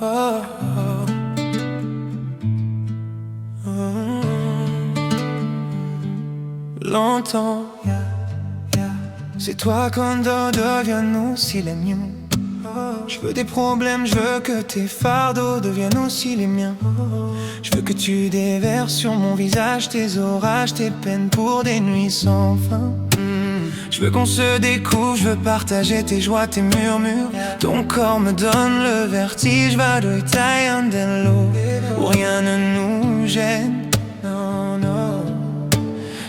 oh, oh. Longtemps, c'est toi qu'on devienne aussi les miens. Je veux des problèmes, je veux que tes fardeaux deviennent aussi les miens. Je veux que tu déverses sur mon visage tes orages, tes peines pour des nuits sans fin. Je veux qu'on se découvre, je veux partager tes joies, tes murmures. Ton corps me donne le vertige, vado tagliandello, où rien ne nous gêne. Non, non.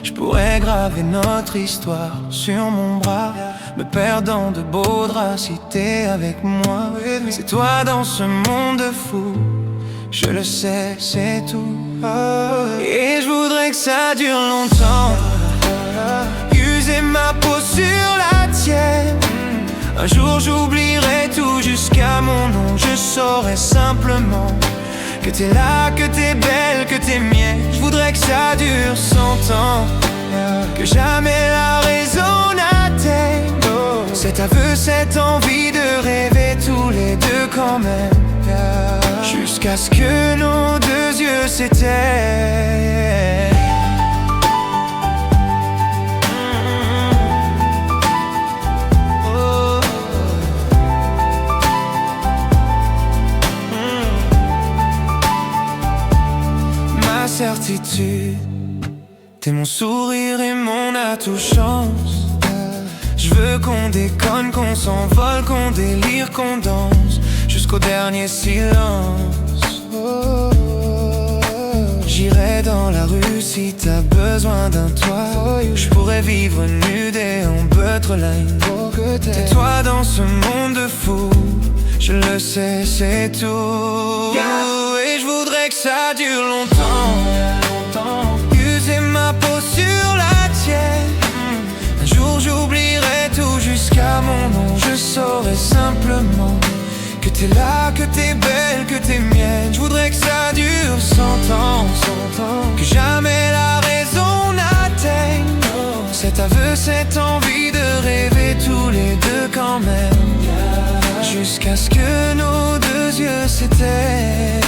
Je pourrais graver notre histoire sur mon bras, me perdre dans de beaux draps si t'es avec moi. C'est toi dans ce monde fou, je le sais, c'est tout. Et je voudrais que ça dure longtemps, user ma peau sur la tienne. Un jour j'oublierai tout jusqu'à mon nom. Je saurai simplement que t'es là, que t'es belle, que t'es mienne. Je voudrais que ça dure 100 ans, que jamais la raison n'atteigne cet aveu, cette envie de rêver tous les deux quand même, jusqu'à ce que nos deux yeux s'éteignent. Ma certitude, t'es mon sourire et mon atout chance. Je veux qu'on déconne, qu'on s'envole, qu'on délire, qu'on danse jusqu'au dernier silence. J'irai dans la rue si t'as besoin d'un toit. Je pourrais vivre nu déambutre line. T'es toi dans ce monde fou, je le sais, c'est tout. Et je voudrais que ça dure longtemps, user ma peau sur la tienne. Un jour j'oublierai tout jusqu'à mon nom. Je saurai simplement que t'es là, que t'es belle, que t'es mienne. Je voudrais que ça dure 100 ans, que jamais la raison n'atteigne cet aveu, cette envie de rêver tous les deux quand même, jusqu'à ce que nos deux yeux s'éteignent.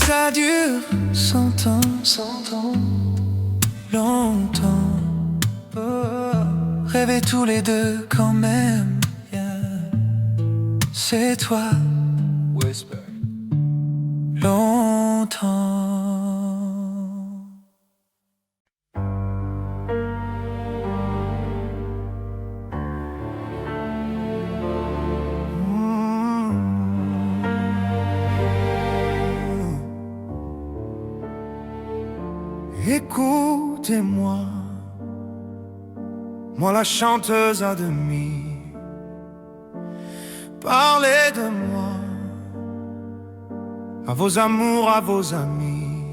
Ça dure 100 ans, 100 ans, longtemps. Rêver tous les deux quand même, c'est toi. Whisper. Longtemps. Écoutez-moi, moi la chanteuse à demi. Parlez de moi à vos amours, à vos amis.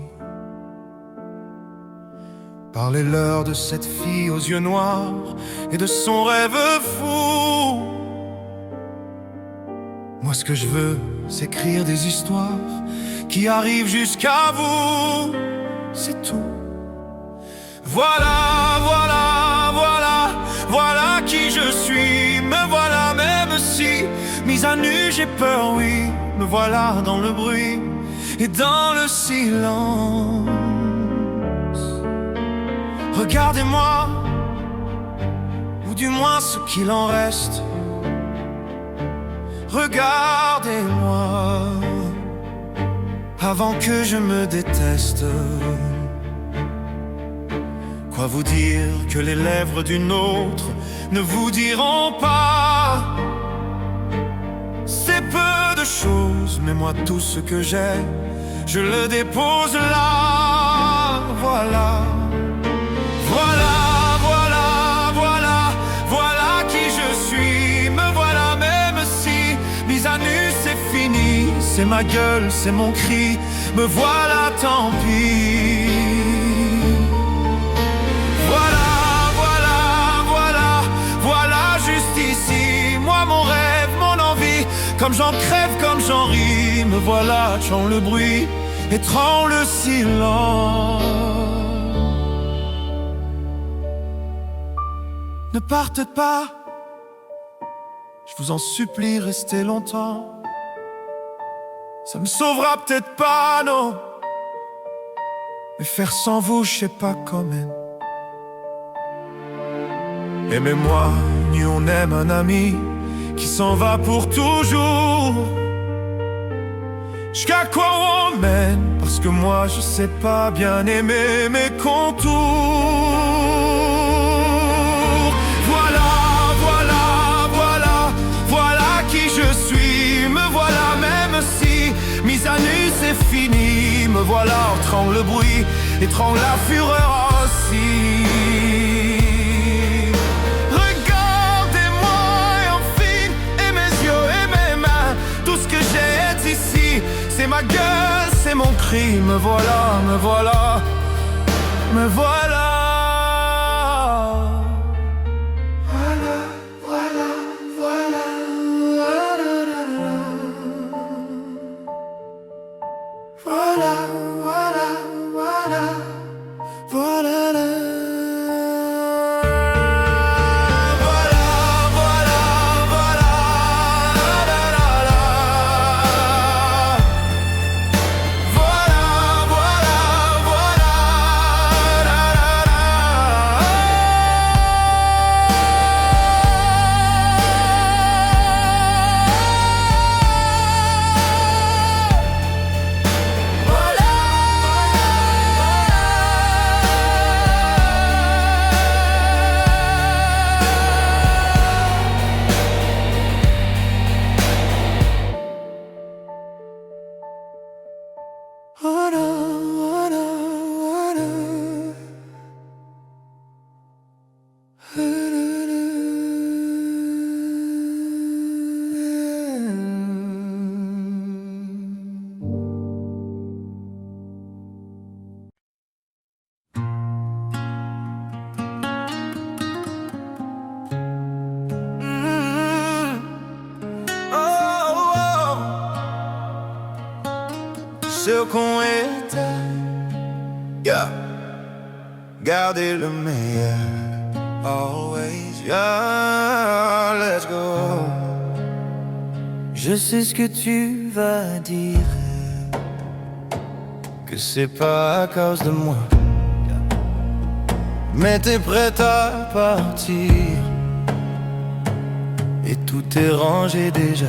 Parlez-leur de cette fille aux yeux noirs et de son rêve fou. Moi ce que je veux, c'est écrire des histoires qui arrivent jusqu'à vous. C'est tout. Voilà, voilà, voilà, voilà qui je suis. Me voilà même si, mise à nu, j'ai peur, oui. Me voilà dans le bruit et dans le silence. Regardez-moi, ou du moins ce qu'il en reste. Regardez-moi, avant que je me déteste. Quoi vous dire que les lèvres d'une autre ne vous diront pas? C'est peu de choses, mais moi tout ce que j'ai, je le dépose là. Voilà, voilà, voilà, voilà, voilà qui je suis. Me voilà même si, mise à nu c'est fini. C'est ma gueule, c'est mon cri, me voilà tant pis. Comme j'en crève, comme j'en ris, me voilà, chant le bruit et tremble le silence. Ne partez pas, je vous en supplie, restez longtemps. Ça me sauvera peut-être pas, non, mais faire sans vous, je sais pas comment. Aimez-moi, ni on aime un ami qui s'en va pour toujours. Jusqu'à quoi on mène, parce que moi je sais pas bien aimer mes contours. Voilà, voilà, voilà, voilà qui je suis. Me voilà même si mise à nu c'est fini. Me voilà entrant le bruit, étrangle la fureur aussi. C'est ma gueule, c'est mon cri, me voilà, me voilà, me voilà. Voilà, voilà, voilà, voilà, voilà, voilà, voilà, voilà. Ce qu'on était, yeah. Gardez le meilleur, always, yeah, let's go. Je sais ce que tu vas dire, que c'est pas à cause de moi, mais t'es prête à partir, et tout est rangé déjà.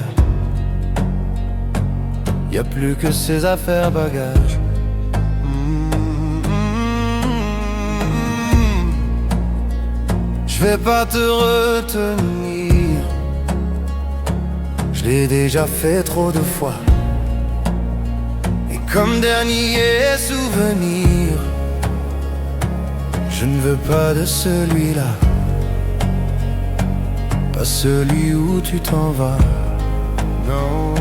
Y'a plus que ces affaires bagages. Je vais pas te retenir, je l'ai déjà fait trop de fois. Et comme dernier souvenir, je ne veux pas de celui-là, pas celui où tu t'en vas. Non.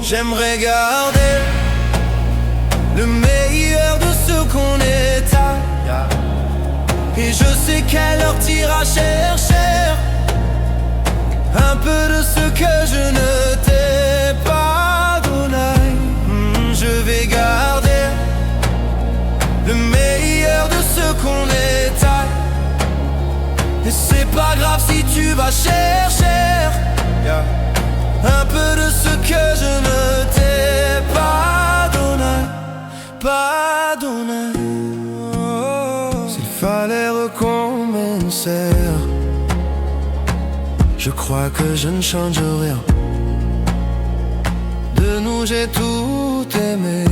J'aimerais garder le meilleur de ce qu'on est à. Et je sais qu'elle leur t'ira chercher un peu de ce que je ne t'ai pas donné. Je vais garder le meilleur de ce qu'on est à. Et c'est pas grave si tu vas chercher un peu de ce que je ne t'ai pas donné, pas donné. S'il fallait recommencer, je crois que je ne change rien. De nous j'ai tout aimé,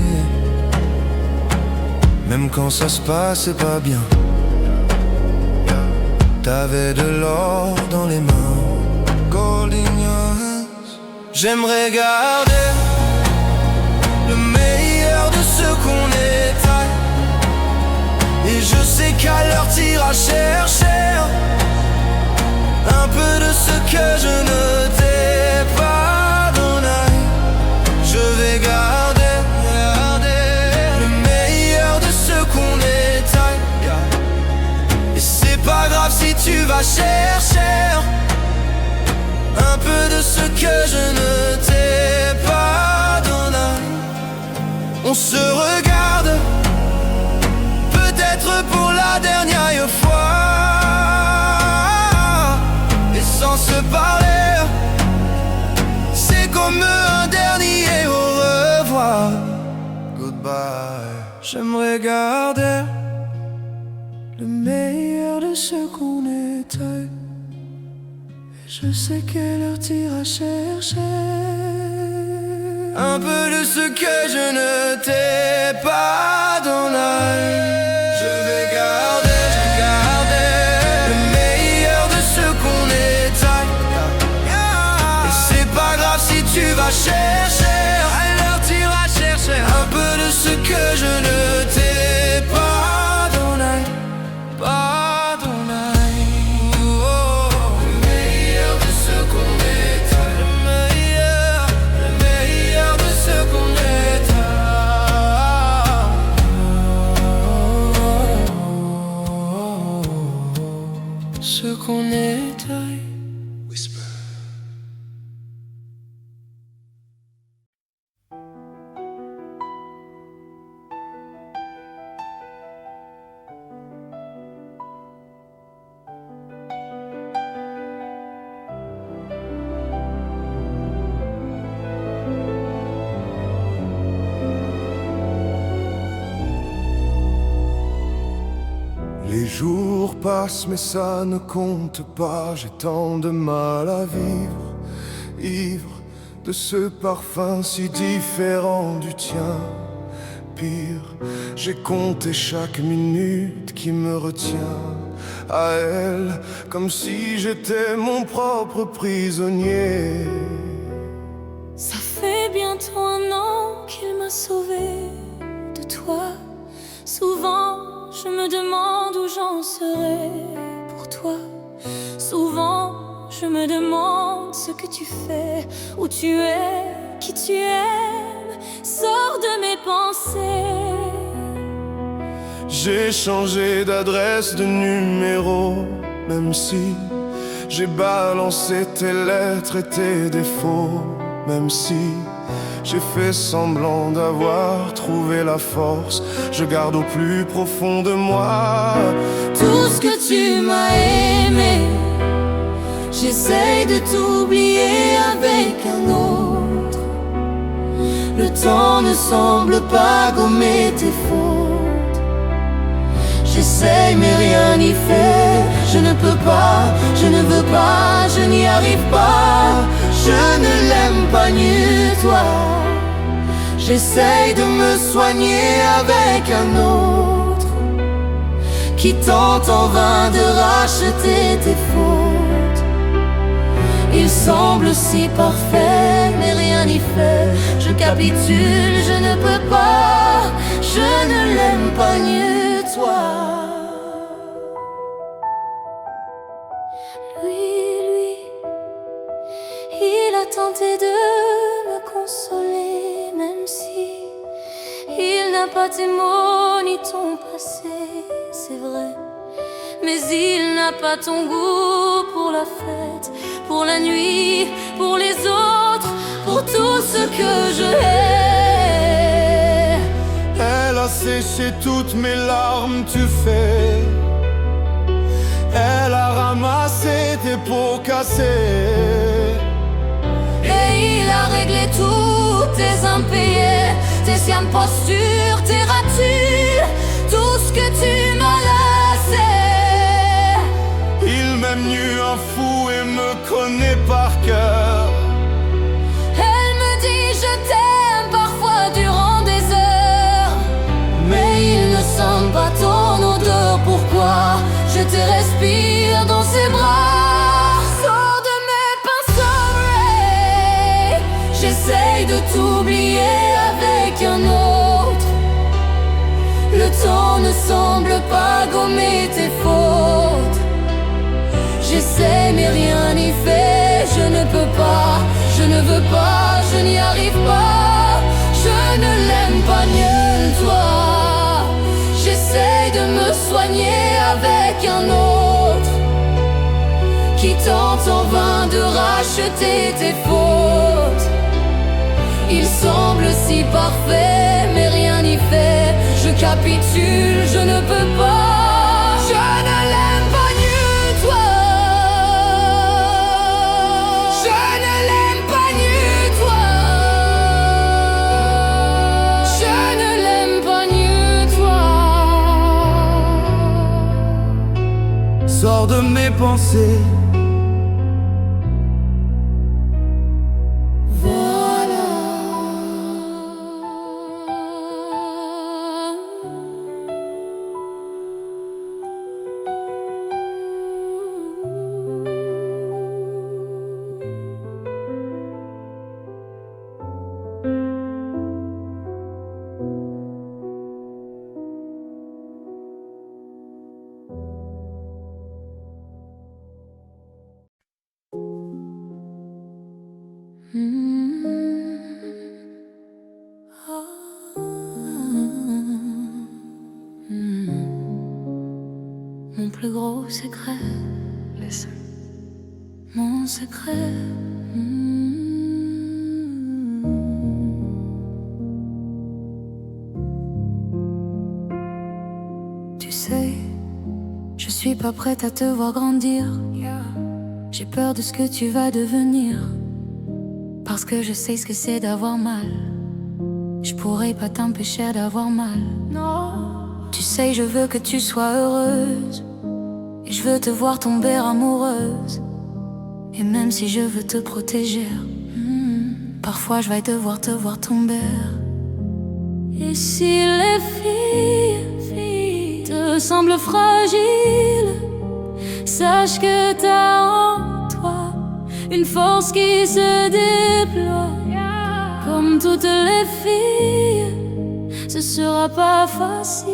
même quand ça se passait pas bien. T'avais de l'or dans les mains, gold in your hands. J'aimerais garder le meilleur de ce qu'on est à. Et je sais qu'à l'heure t'ira chercher un peu de ce que je ne t'ai pas donné. Je vais garder le meilleur de ce qu'on est à. Et c'est pas grave si tu vas chercher un peu de ce que je ne t'ai pas donné. On se regarde, peut-être pour la dernière fois, et sans se parler, c'est comme un dernier au revoir. Goodbye. J'aimerais garder le meilleur de ce qu'on était, et je sais quelle heure t'iras chercher un peu de ce que je ne t'ai pas donné. Je vais garder le meilleur de ce qu'on était, et c'est pas grave si tu vas chercher, alors t'iras chercher un peu de ce que je ne t'ai pas donné. Pas donné. Le meilleur de ce qu'on était, le meilleur de ce qu'on était. Ce qu'on était. Whisper. Les jours passent mais ça ne compte pas. J'ai tant de mal à vivre, ivre de ce parfum si différent du tien. Pire, j'ai compté chaque minute qui me retient à elle, comme si j'étais mon propre prisonnier. Ça fait bientôt 1 an qu'il m'a sauvé de toi. Souvent je me demande où j'en serai pour toi. Souvent je me demande ce que tu fais, où tu es, qui tu aimes. Sors de mes pensées. J'ai changé d'adresse, de numéro, même si j'ai balancé tes lettres et tes défauts. Même si j'ai fait semblant d'avoir trouvé la force, je garde au plus profond de moi tout ce que tu m'as aimé. J'essaye de t'oublier avec un autre. Le temps ne semble pas gommer tes fautes. J'essaye mais rien n'y fait. Je ne peux pas, je ne veux pas, je n'y arrive pas. Je ne l'aime pas mieux toi. J'essaye de me soigner avec un autre qui tente en vain de racheter tes fautes. Il semble si parfait, mais rien n'y fait. Je capitule, je ne peux pas, je ne l'aime pas mieux toi. Lui, il a tenté de me consoler, même si il n'a pas tes mots ni ton passé, c'est vrai. Mais il n'a pas ton goût pour la fête, pour la nuit, pour les autres, pour tout ce que je hais. Elle a séché toutes mes larmes, tu fais. Elle a ramassé tes pots cassés. Et il a réglé tous tes impayés, tes siennes postures, tes ratures, tout ce que tu m'as laissé. Il m'aime nu un fou et me connaît par cœur. Elle me dit je t'aime parfois durant des heures, mais il ne sent pas ton odeur. Pourquoi je te respire dans ses bras? Sors de mes pinceaux, Ray. J'essaye de t'oublier avec un autre. Le temps ne semble pas gommer tes fautes. J'essaie mais rien n'y fait. Je ne peux pas, je ne veux pas, je n'y arrive pas. Je ne l'aime pas mieux que toi. J'essaie de me soigner avec un autre qui tente en vain de racheter tes fautes. Il semble si parfait, mais rien n'y fait. Je capitule, je ne peux pas. Je ne l'aime pas mieux toi. Je ne l'aime pas mieux toi. Je ne l'aime pas mieux toi. Sors de mes pensées. Mon plus gros secret, mon secret. Tu sais, je suis pas prête à te voir grandir. J'ai peur de ce que tu vas devenir, parce que je sais ce que c'est d'avoir mal. Je pourrais pas t'empêcher d'avoir mal. Non. Tu sais, je veux que tu sois heureuse, et je veux te voir tomber amoureuse. Et même si je veux te protéger, parfois je vais devoir te voir tomber. Et si les filles te semblent fragiles, sache que t'as en toi une force qui se déploie. Comme toutes les filles, ce sera pas facile,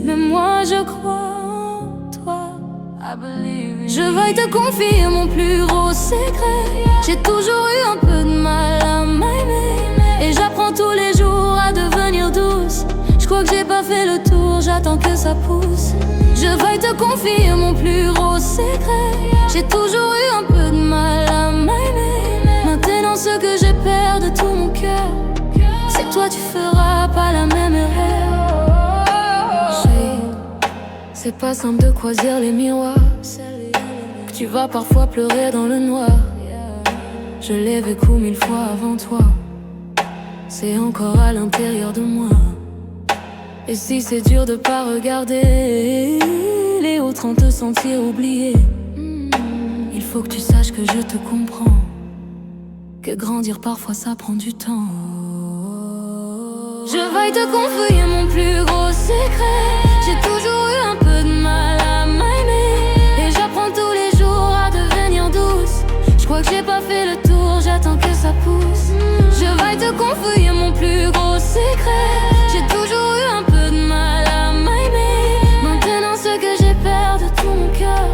mais moi je crois en toi. Je vais te confier mon plus gros secret. J'ai toujours eu un peu de mal à m'aimer, et j'apprends tous les jours à devenir douce. Je crois que j'ai pas fait le tour, j'attends que ça pousse. Je vais te confier mon plus gros secret. J'ai toujours eu un peu de mal à m'aimer. Maintenant ce que j'ai peur de tout mon cœur, c'est que toi tu feras pas la même erreur. C'est pas simple de croiser les miroirs, que tu vas parfois pleurer dans le noir. Je l'ai vécu 1000 fois avant toi, c'est encore à l'intérieur de moi. Et si c'est dur de pas regarder les autres en te sentir oublié, il faut que tu saches que je te comprends, que grandir parfois ça prend du temps. Je vais te confier mon plus gros secret. J'ai toujours eu un peu de mal à m'aimer, et j'apprends tous les jours à devenir douce. Je crois que j'ai pas fait le tour, j'attends que ça pousse. Je vais te confier mon plus gros secret. J'ai toujours eu un peu de mal à m'aimer. Maintenant ce que j'ai peur de tout mon cœur,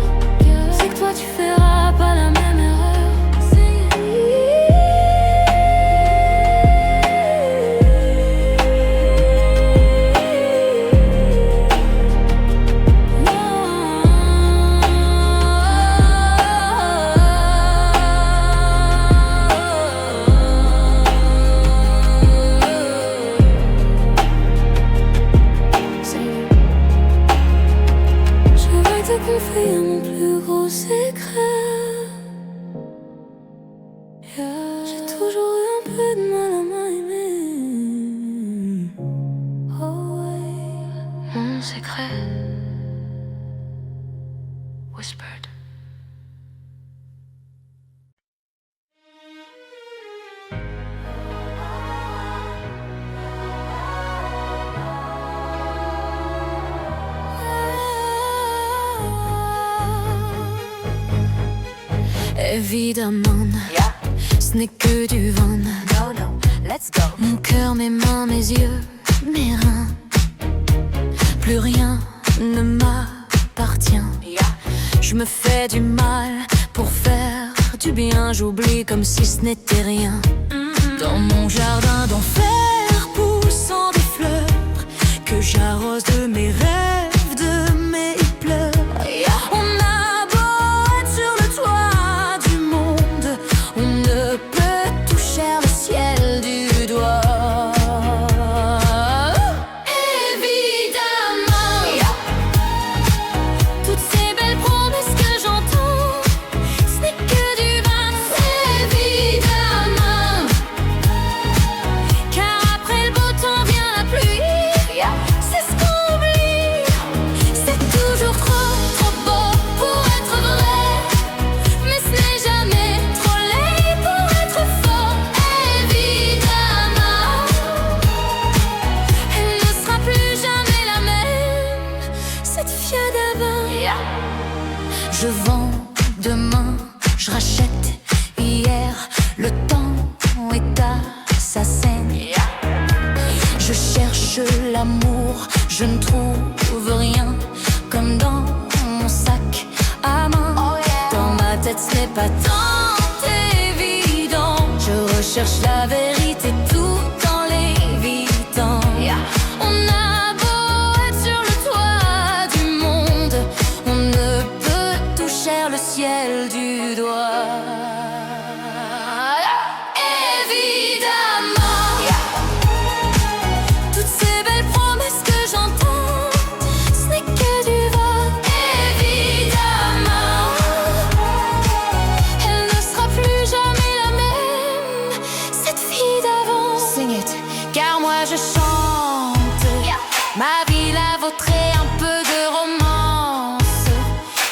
c'est que toi tu feras pas la même erreur. Confier mon plus gros secret. J'ai toujours eu un peu de mal à m'aimer. Oh ouais. Mon secret. Whispered. Évidemment, ce n'est que du vent. No, let's go. Mon cœur, mes mains, mes yeux, mes reins, plus rien ne m'appartient. Je me fais du mal pour faire du bien. J'oublie comme si ce n'était rien. Dans mon jardin d'enfer poussant des fleurs que j'arrose de mes rêves, de mes pleurs. On a beau Demain, je rachète. Hier, le temps est assassin. Je cherche l'amour, je ne trouve rien. Comme dans mon sac à main. Dans ma tête, ce n'est pas tant évident. Je recherche la vérité tout en l'évitant. On a beau être sur le toit du monde, on ne peut toucher le ciel du doigt. Ma vie, la vôtre est un peu de romance.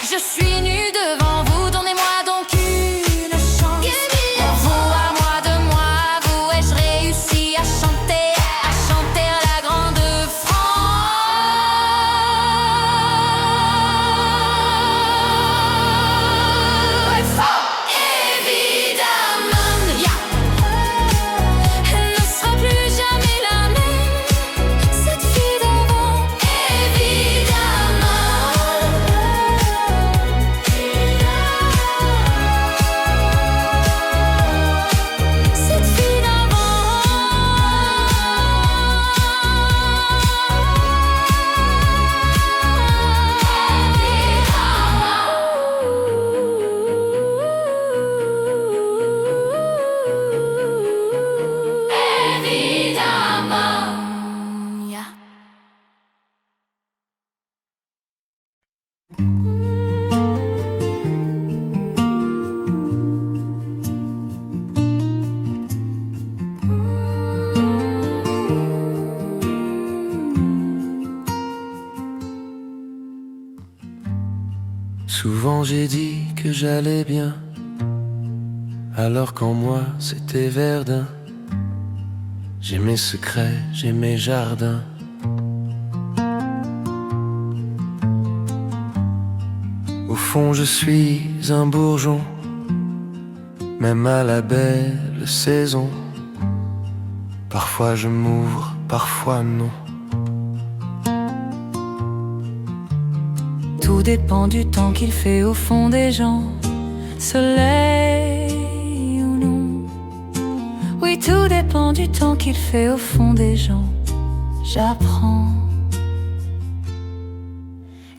Je suis nue devant vous, donnez-moi donc une chance. Vous à moi, de moi à vous, ai-je réussi à chanter la grande France. Évidemment, elle ne sera plus jamais la même. Cette fille d'avant, évidemment. Cette fille évidemment. Yeah. Souvent j'ai dit que j'allais bien, alors qu'en moi c'était verdun. J'ai mes secrets, j'ai mes jardins. Au fond je suis un bourgeon, même à la belle saison. Parfois je m'ouvre, parfois non. Tout dépend du temps qu'il fait au fond des gens, soleil ou non. Oui, tout dépend du temps qu'il fait au fond des gens. J'apprends.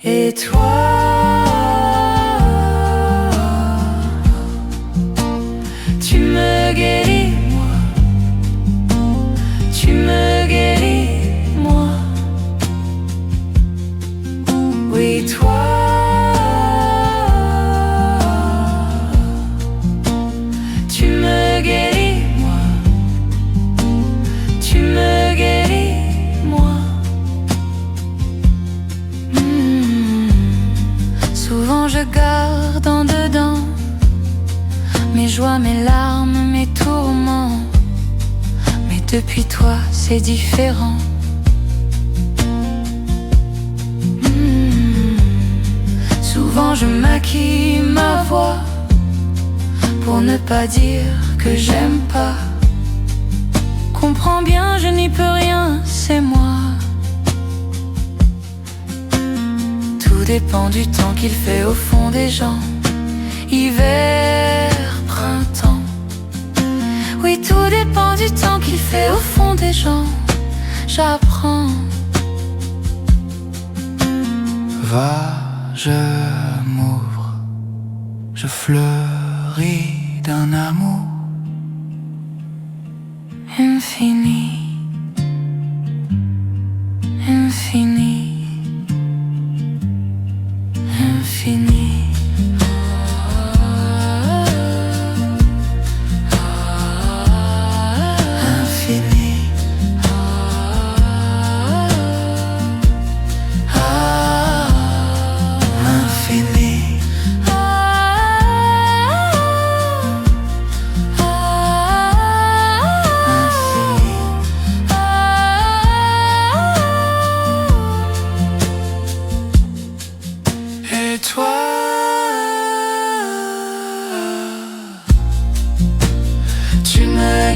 Et toi, tu me guéris, moi. Tu me guéris, moi. Oui, toi, tu me guéris, moi. Tu me guéris, moi. Souvent je garde en dedans mes joies, mes larmes, mes tourments. Mais depuis toi, c'est différent. Souvent je maquille ma voix pour ne pas dire que j'aime pas. Comprends bien, je n'y peux rien, c'est moi. Tout dépend du temps qu'il fait au fond des gens. Hiver, printemps. Oui, tout dépend du temps qu'il fait au fond des gens. J'apprends. Va, je m'ouvre, je fleuris d'un amour Infini, infini, infini.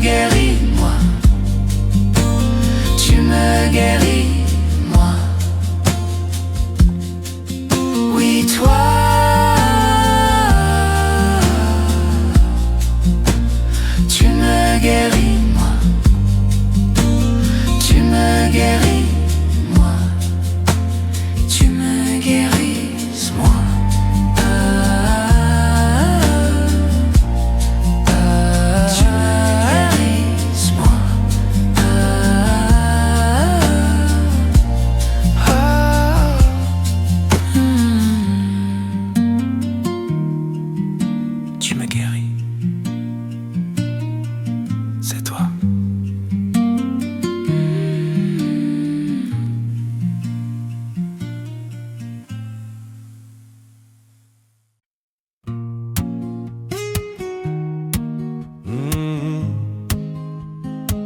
guéris, moi. Tu me guéris, moi. Oui, toi. Tu me guéris, moi. Tu me guéris, moi. Tu me guéris, moi. Tu me guéris. C'est toi.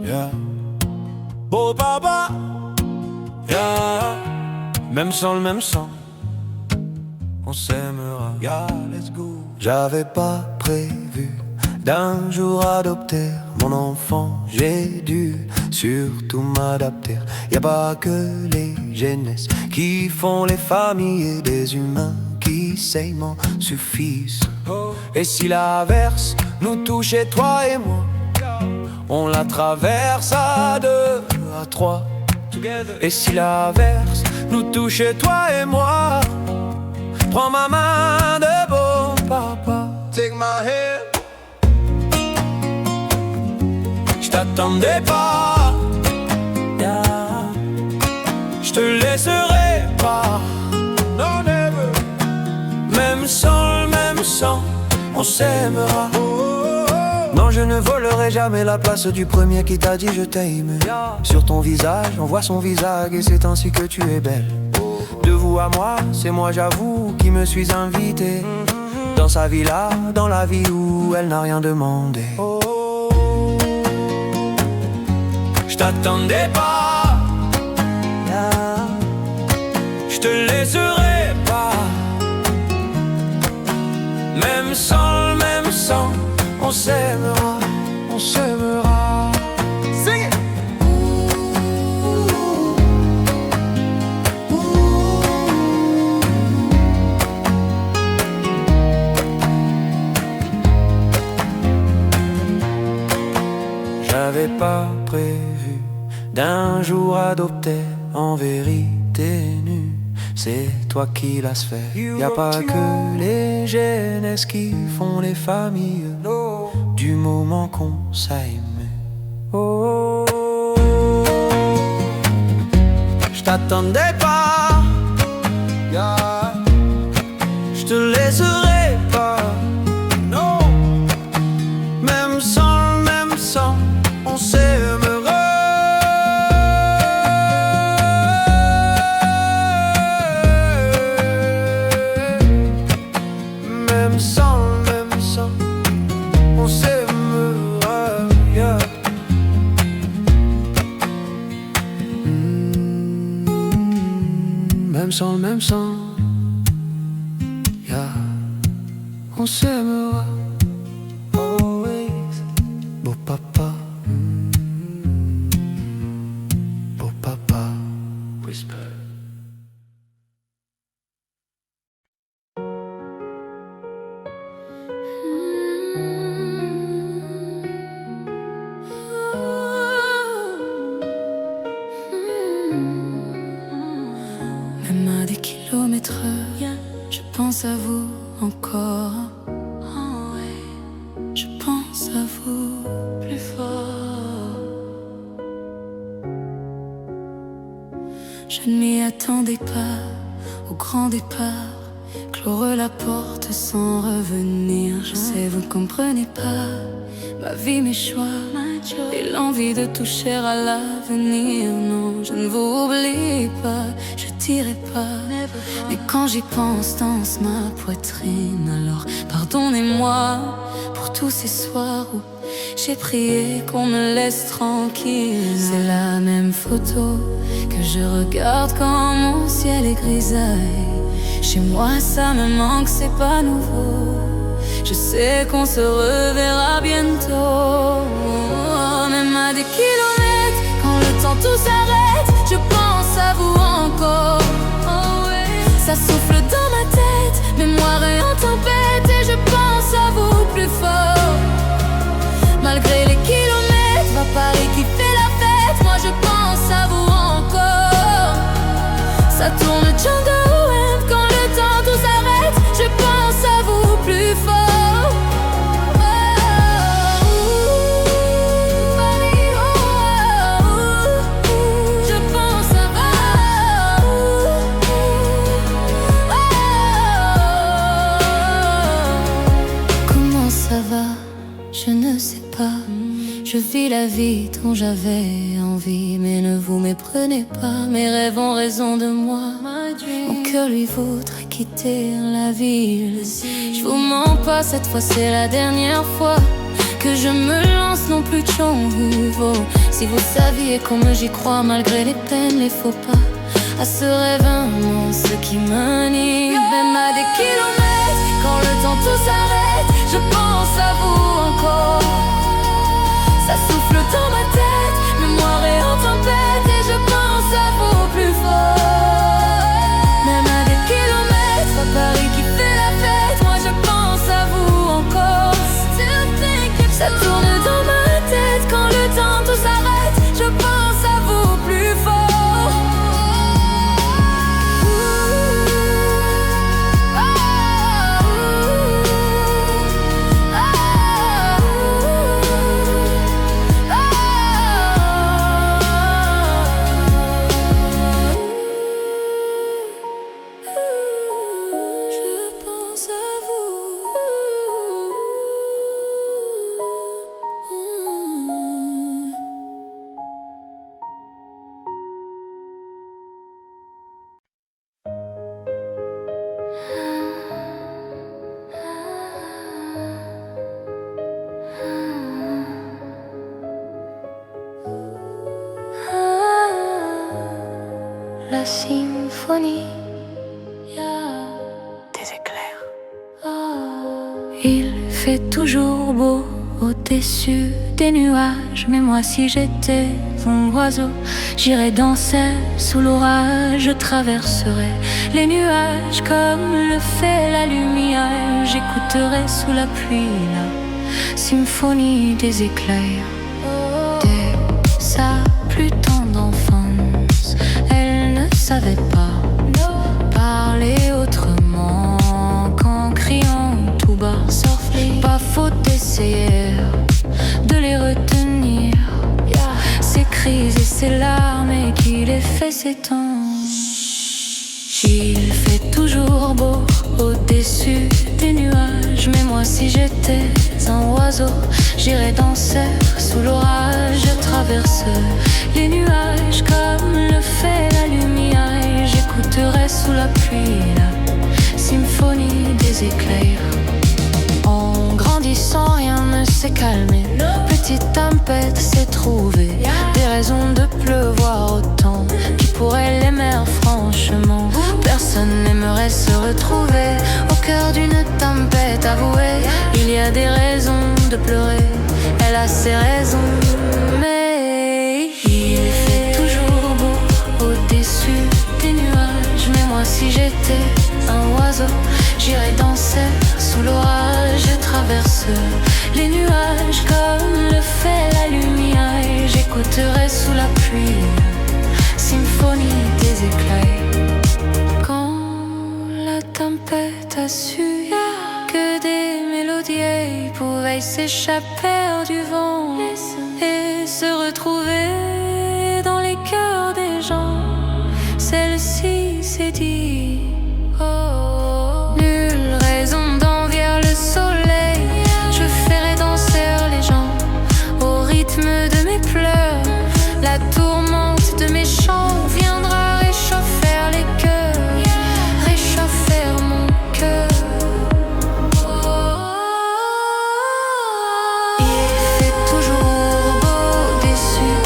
Yeah. Beau papa. Yeah. Même sang, le même sang. On s'aimera. Yeah, let's go. J'avais pas prévu d'un jour adopter mon enfant. J'ai dû surtout m'adapter. Y a pas que les jeunesses qui font les familles, et des humains qui s'aiment suffisent. Et si l'averse nous touchait, toi et moi, on la traverse à deux, à trois. Et si l'averse nous touchait, toi et moi, prends ma main de beau papa. Take my hand. J't'attendais pas, yeah. J'te laisserai pas, no never. Même sans le même sang, on s'aimera. Non, je ne volerai jamais la place du premier qui t'a dit je t'aime. Sur ton visage, on voit son visage et c'est ainsi que tu es belle. De vous à moi, c'est moi j'avoue qui me suis invité dans sa villa, dans la vie où elle n'a rien demandé. Je t'attendais pas, je te laisserai pas. Même sans le même sang, on s'aimera, on s'aimera. Sing it. J'avais pas prévu d'un jour adopter en vérité nue. C'est toi qui l'as fait. Y a pas que les jeunesses qui font les familles, du moment qu'on s'aime. Oh, je t'attendais pas, yeah. Je te laisserai pas, non. Même sans le même sang, on s'aimera. Même sans le même sang, on s'aimera, yeah. Même sans le même sang, yeah. On s'aimera. Always. Beau papa. Beau papa. Whisper. Même à des kilomètres, je pense à vous encore. Oh ouais, je pense à vous plus fort. Je ne m'y attendais pas au grand départ. Clore la porte sans revenir. Je sais, vous comprenez pas ma vie, mes choix et l'envie de toucher à l'avenir. Non, je ne vous oublie pas, je dirai pas. Mais quand j'y pense, danse ma poitrine. Alors pardonnez-moi pour tous ces soirs où j'ai prié qu'on me laisse tranquille. C'est la même photo que je regarde quand mon ciel est grisaille. Chez moi ça me manque, c'est pas nouveau. Je sais qu'on se reverra bientôt. des kilomètres, quand le temps tout s'arrête, je pense à vous encore. Oh ouais. Ça souffle dans ma tête, mémoire est en tempête, et je pense à vous plus fort. Malgré les kilomètres, va Paris qui fait la fête, moi je pense à vous encore. Ça tourne Django Web, quand le temps tout s'arrête, je pense à vous plus fort. Je ne sais pas, je vis la vie dont j'avais envie. Mais ne vous méprenez pas, mes rêves ont raison de moi. Mon cœur lui voudrait quitter la ville. Je vous mens pas, cette fois c'est la dernière fois que je me lance, non plus de chant nouveau. Si vous saviez comme j'y crois, malgré les peines, les faux pas, à ce rêve immense qui m'anime. Même à des kilomètres, quand le temps tout s'arrête, je pense à vous encore. Ça souffle dans ma tête, mémoire est en tempête, et je pense à vous plus fort. Même à des kilomètres, à Paris qui fait la fête, moi je pense à vous encore. Ça tourne dans ma tête, quand le temps tout s'arrête, je pense à vous plus fort. La symphonie des éclairs. Il fait toujours beau au-dessus des nuages, mais moi si j'étais un oiseau, j'irais danser sous l'orage. Je traverserais les nuages comme le fait la lumière. J'écouterais sous la pluie la symphonie des éclairs. Dès sa plus tendre enfance, elle ne savait pas parler autrement qu'en criant tout bas. Pas faute d'essayer de les retenir, ses cris et ses larmes, et qui les fait s'étendre. Il fait toujours beau au-dessus des nuages, mais moi si j'étais un oiseau, j'irais danser sous l'orage. Je traverse les nuages comme le fait la lumière, et j'écouterais sous la pluie la symphonie des éclairs. En grandissant, rien ne s'est calmé. Petite tempête s'est trouvée, des raisons de pleuvoir autant. Qui pourrait l'aimer franchement? Personne n'aimerait se retrouver au cœur d'une tempête avouée. Il y a des raisons de pleurer, elle a ses raisons, mais il fait toujours beau au-dessus des nuages. Mais moi si j'étais un oiseau, j'irais danser sous l'orage. Je traverse les nuages comme le fait la lumière, et j'écouterais sous la pluie symphonie des éclairs. Quand la tempête a su que des mélodies pouvaient s'échapper du vent et se retrouver dans les cœurs des gens, celle-ci s'est dit: oh, nulle raison d'envier le soleil. Je ferai danser les gens au rythme de mes pleurs. La tourmente de mes chants viendra réchauffer les cœurs, réchauffer mon cœur. Il fait toujours beau au-dessus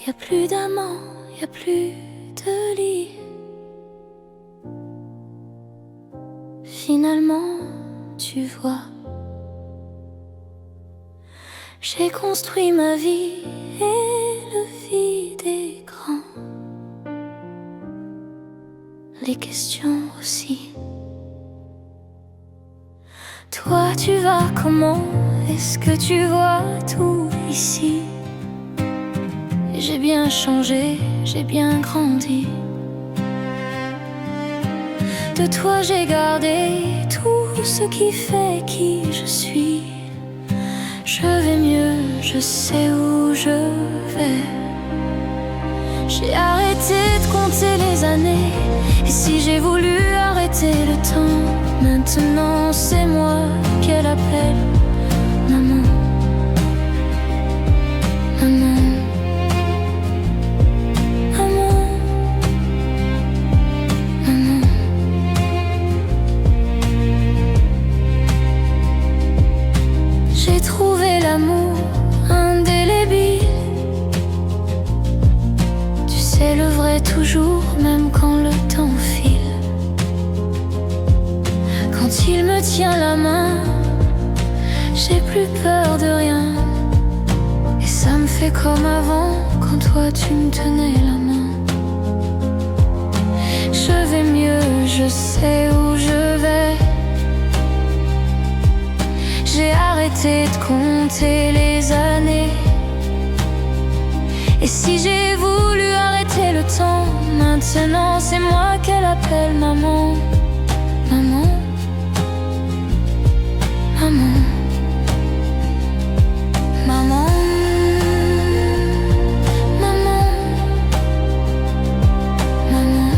Y a plus d'amants, y a plus de lit. Finalement, tu vois, j'ai construit ma vie et le vide est grand. Les questions aussi. Toi, tu vas comment? Est-ce que tu vois tout ici? J'ai bien changé, j'ai bien grandi. De toi j'ai gardé tout ce qui fait qui je suis. Je vais mieux, je sais où je vais. J'ai arrêté de compter les années. Et si j'ai voulu arrêter le temps, maintenant c'est moi qu'elle appelle maman. Maman. Maman. Maman. J'ai trouvé l'amour indélébile. Tu sais, le vrai toujours, même quand le temps file. Quand il me tient la main, j'ai plus peur de rien. Et ça me fait comme avant, quand toi tu me tenais la main. Je vais mieux, je sais où je vais. J'ai arrêté de compter les années. Et si j'ai voulu arrêter le temps, maintenant c'est moi qu'elle appelle maman. Maman. Maman. Maman. Maman. Maman.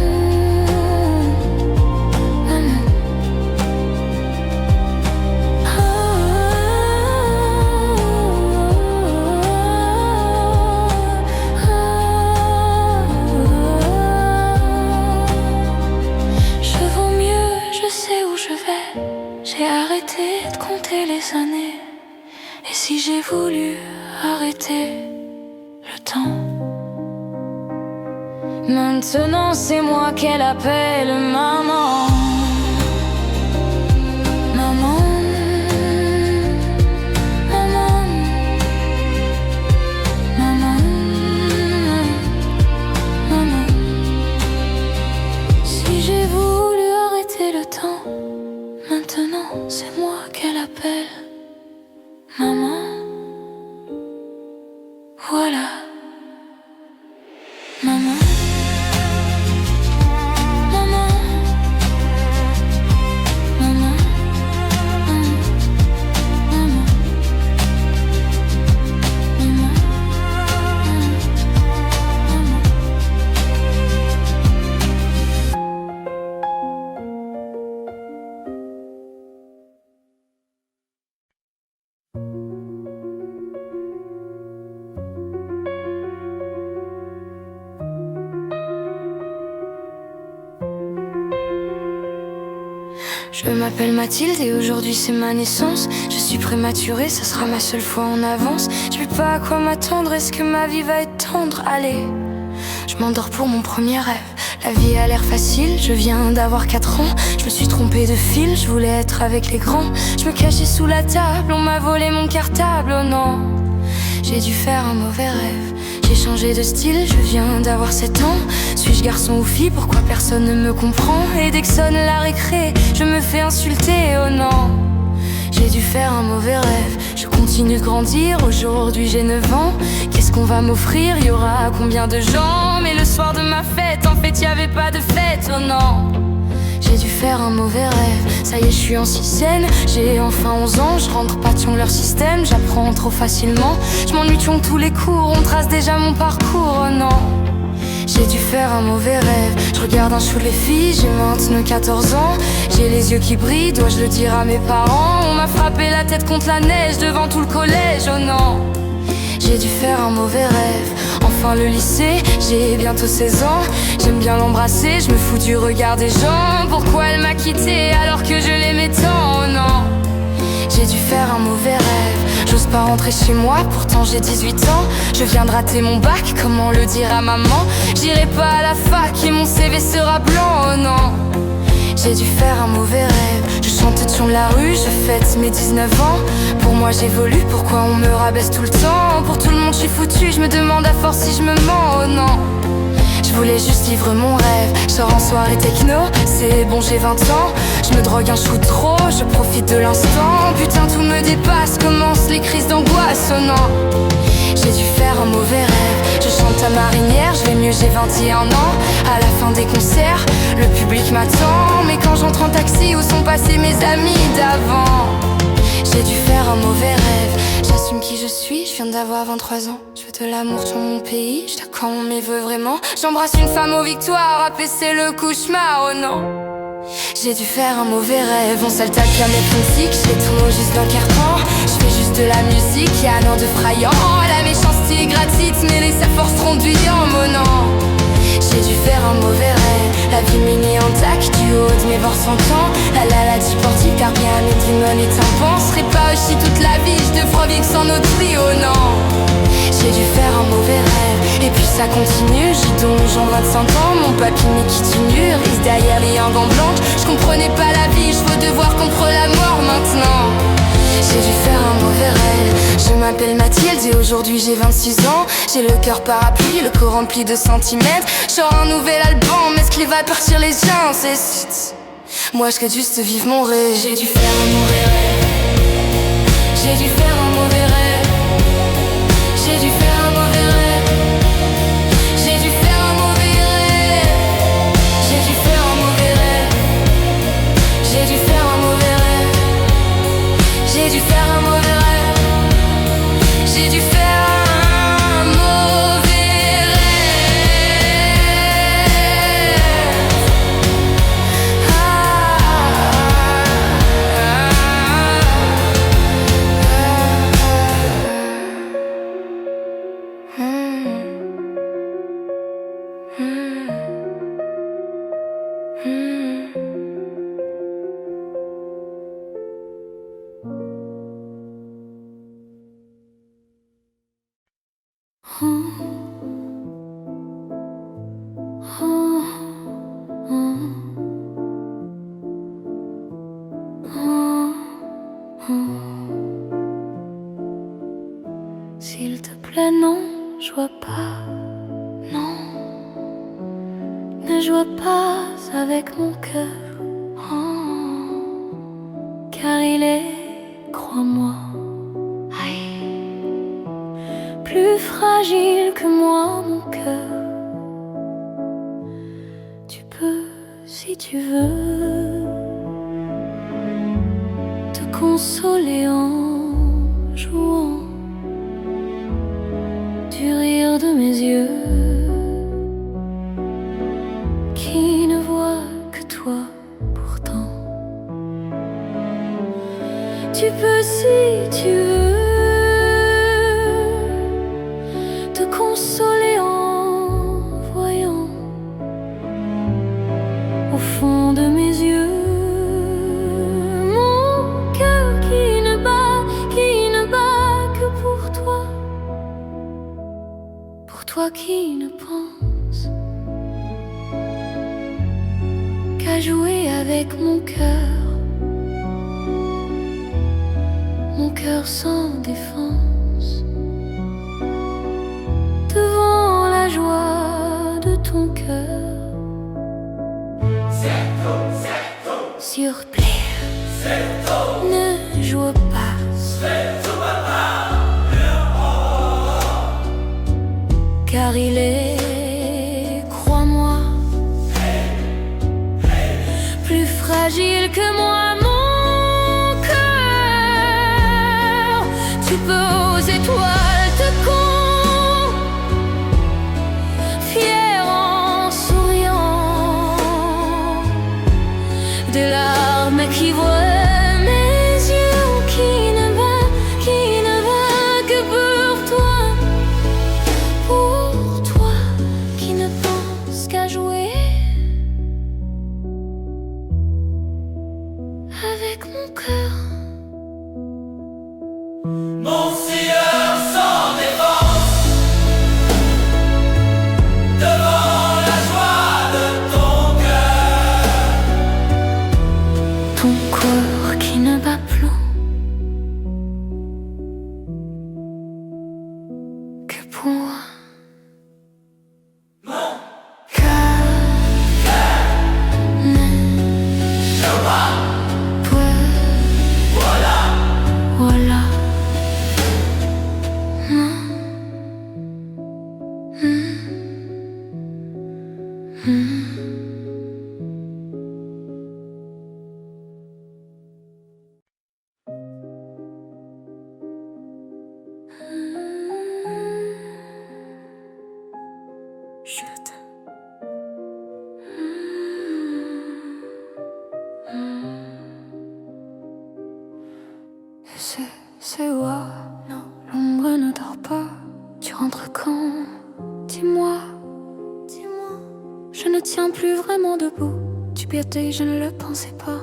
Maman. Je vaux mieux, je sais où je vais. J'ai arrêté de compter les années. Et si j'ai voulu arrêter le temps, maintenant c'est moi qu'elle appelle maman. Maman. Maman. Maman. Maman. Si j'ai voulu arrêter le temps, maintenant c'est moi qu'elle appelle maman. Voilà. Maman. Maman. Maman. Maman. Maman. Maman. Je m'appelle Mathilde et aujourd'hui c'est ma naissance. Je suis prématurée, ça sera ma seule fois en avance. Je sais pas à quoi m'attendre, est-ce que ma vie va être tendre? Allez, je m'endors pour mon premier rêve. La vie a l'air facile, je viens d'avoir 4 ans. Je me suis trompée de fil, je voulais être avec les grands. Je me cachais sous la table, on m'a volé mon cartable, oh non. J'ai dû faire un mauvais rêve. J'ai changé de style, je viens d'avoir 7 ans. Suis-je garçon ou fille, pourquoi personne ne me comprend? Et dès que sonne la récré, je me fais insulter, oh non. J'ai dû faire un mauvais rêve, je continue de grandir, aujourd'hui j'ai 9 ans. Qu'est-ce qu'on va m'offrir, y aura combien de gens? Mais le soir de ma fête, en fait y avait pas de fête, oh non. J'ai dû faire un mauvais rêve, ça y est je suis en sixième. J'ai enfin 11 ans, je rentre pas dans leur système. J'apprends trop facilement, je m'ennuie de tous les cours. On trace déjà mon parcours, oh non. J'ai dû faire un mauvais rêve, je regarde un show les filles. J'ai maintenant 14 ans, j'ai les yeux qui brillent. Dois-je le dire à mes parents? On m'a frappé la tête contre la neige devant tout le collège, oh non. J'ai dû faire un mauvais rêve, enfin le lycée, j'ai bientôt 16 ans. J'aime bien l'embrasser, je me fous du regard des gens. Pourquoi elle m'a quitté alors que je l'aimais tant, oh non. J'ai dû faire un mauvais rêve. J'ose pas rentrer chez moi, pourtant j'ai 18 ans. Je viens de rater mon bac, comment le dire à maman? J'irai pas à la fac et mon CV sera blanc, oh non. J'ai dû faire un mauvais rêve. Je chante sur la rue, je fête mes 19 ans. Pour moi j'évolue, pourquoi on me rabaisse tout le temps? Pour tout le monde je suis foutu, je me demande à force si je me mens, oh non. Je voulais juste vivre mon rêve. Je sors en soirée techno, c'est bon j'ai 20 ans. Je me drogue un chou trop, je profite de l'instant. Putain tout me dépasse, commencent les crises d'angoisse, oh non. J'ai dû faire un mauvais rêve. Je chante à marinière, je vais mieux, j'ai 21 ans. À la fin des concerts, le public m'attend. Mais quand j'entre en taxi, où sont passés mes amis d'avant? J'ai dû faire un mauvais rêve. J'assume qui je suis, je viens d'avoir 23 ans. Je veux de l'amour sur mon pays, je t'accorde quand on m'y veut vraiment. J'embrasse une femme aux victoires, apaiser le cauchemar, oh non. J'ai dû faire un mauvais rêve, on s'attaque à mes principes. J'ai tout juste d'un carton, je fais juste de la musique, y'a un an de frayant. La méchanceté est gratuite, mais les sa force renduyant, oh non. J'ai dû faire un mauvais rêve, la vie mini en tac, du haut de mes bords 100 ans. La sportive, car bien mes démons et tympans. Serait pas aussi toute la vie, je devrais vivre sans notre vie, oh non. J'ai dû faire un mauvais rêve, et puis ça continue. J'ai donc j'en 25 ans, mon papy qui tue risque derrière les gants blancs. Je comprenais pas la vie, je veux devoir contre la mort maintenant. J'ai dû faire un mauvais rêve. Je m'appelle Mathilde et aujourd'hui j'ai 26 ans. J'ai le cœur parapluie, le corps rempli de centimètres. Genre un nouvel album, est-ce qu'il va partir les gens? C'est... Moi je souhaite juste vivre mon rêve. J'ai dû faire un mauvais rêve. J'ai dû faire un mauvais rêve. J'ai dû faire un mauvais rêve. J'ai dû faire un mauvais rêve. J'ai dû faire un mauvais rêve. J'ai dû faire un mauvais rêve. J'ai dû faire un mauvais rêve. J'ai dû faire un mauvais S'il te plaît, non, je vois pas, non. Ne joue pas avec mon cœur, oh, car il est, crois-moi, plus fragile que moi, mon cœur. Tu peux, si tu veux, te consoler en jouant du rire de mes yeux, qui ne voient que toi pourtant. Tu peux, si tu veux, te consoler en voyant au fond de mes yeux mon cœur qui ne bat que pour toi. Toi qui ne pense qu'à jouer avec mon cœur sans défense, devant la joie de ton cœur. S'il te plaît, ne joue pas, car il est, crois-moi, plus fragile que moi, mon cœur. Tu peux aux étoiles te confier en souriant, des larmes qui voient Chut. C'est quoi? Non, l'ombre ne dort pas. Tu rentres quand? Dis-moi. Je ne tiens plus vraiment debout. Tu piétais, je ne le pensais pas.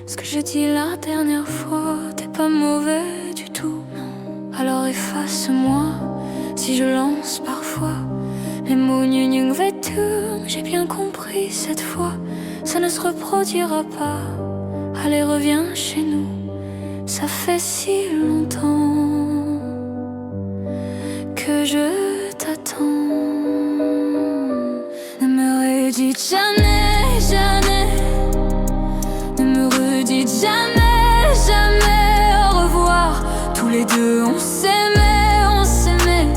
Ce que j'ai dit la dernière fois, t'es pas mauvais du tout. Alors efface-moi si je lance parfois les mots gnu vêtus. J'ai bien compris cette fois, ça ne se reproduira pas. Allez, reviens chez nous, ça fait si longtemps que je t'attends. Ne me redites jamais, jamais. Ne me redites jamais, jamais au revoir. Tous les deux on s'aimait, on s'aimait.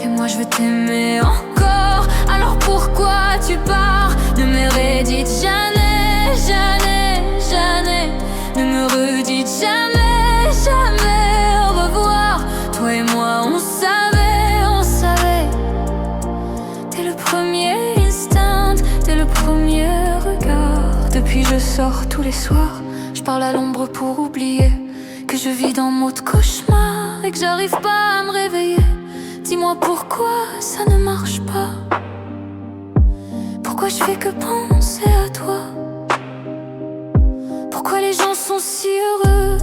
Et moi je veux t'aimer encore. Alors pourquoi tu pars? Ne me redites jamais, jamais, jamais. Ne me redites jamais, jamais au revoir. Toi et moi on savait, on savait. Dès le premier instant, dès le premier regard. Depuis je sors tous les soirs, je parle à l'ombre pour oublier que je vis dans mon cauchemar et que j'arrive pas à me réveiller. Dis-moi pourquoi ça ne marche pas. Pourquoi je fais que penser à toi? Pourquoi les gens sont si heureux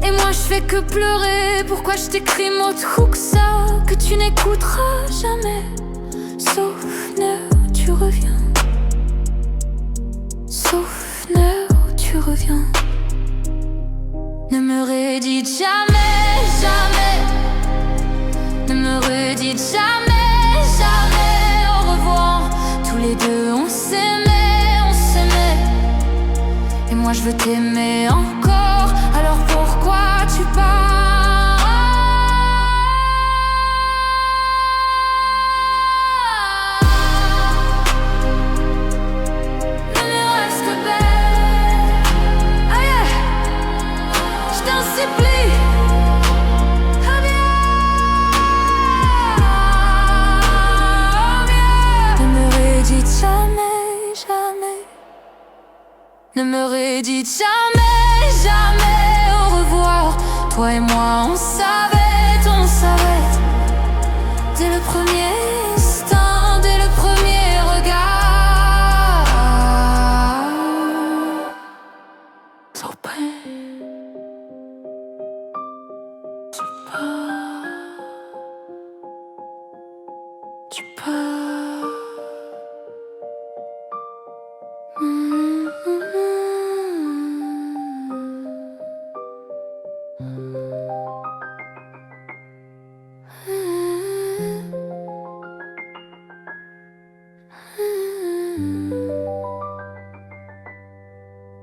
et moi je fais que pleurer? Pourquoi je t'écris mot que ça, que tu n'écouteras jamais? Souvenir, tu reviens. Souvenir, tu reviens. Ne me redites jamais, jamais. Ne me redites jamais, jamais au revoir. Tous les deux on s'aimait, on s'aimait. Et moi je veux t'aimer encore. Alors pourquoi tu pars? Ne me reste que belle. Ah yeah. Je t'en supplie. Ah bien. Ne me redites jamais, jamais. Ne me redites jamais, jamais au revoir. Toi et moi on savait, on savait. Dès le premier instant, dès le premier regard. So bad. Tu pars. Tu pars.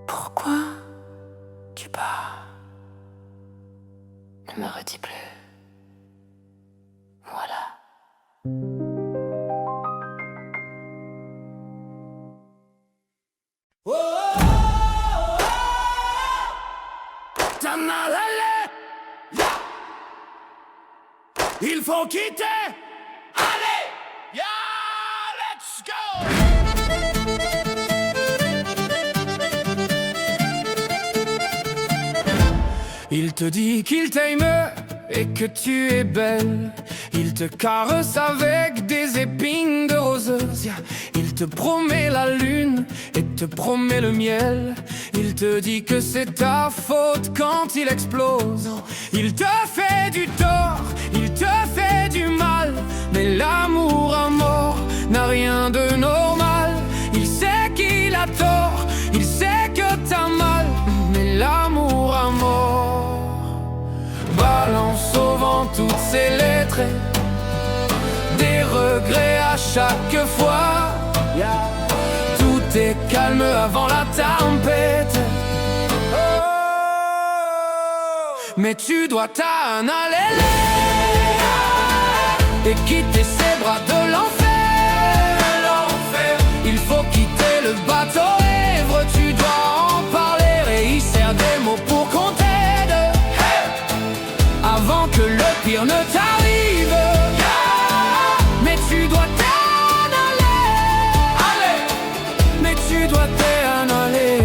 Pourquoi tu pars? Ne me redis plus. Voilà. T'en as l'air. Il faut quitter. Allez, yeah, let's go. Il te dit qu'il t'aime et que tu es belle. Il te caresse avec des épines de roseuse. Il te promet la lune et te promet le miel. Il te dit que c'est ta faute quand il explose. Il te fait du tort, il te fait du mal. Mais l'amour à mort n'a rien de normal. Il sait qu'il a tort, il sait que t'as mal. Mais l'amour à mort balance au vent toutes ses lettres, des regrets à chaque fois. Tout est calme avant la tempête. Mais tu dois t'en aller et quitter ces bras de l'enfer. le bateau ivre, tu dois en parler et y sert des mots pour qu'on t'aide. Avant que le pire ne t'arrive. Mais tu dois t'en aller. Mais tu dois t'en aller.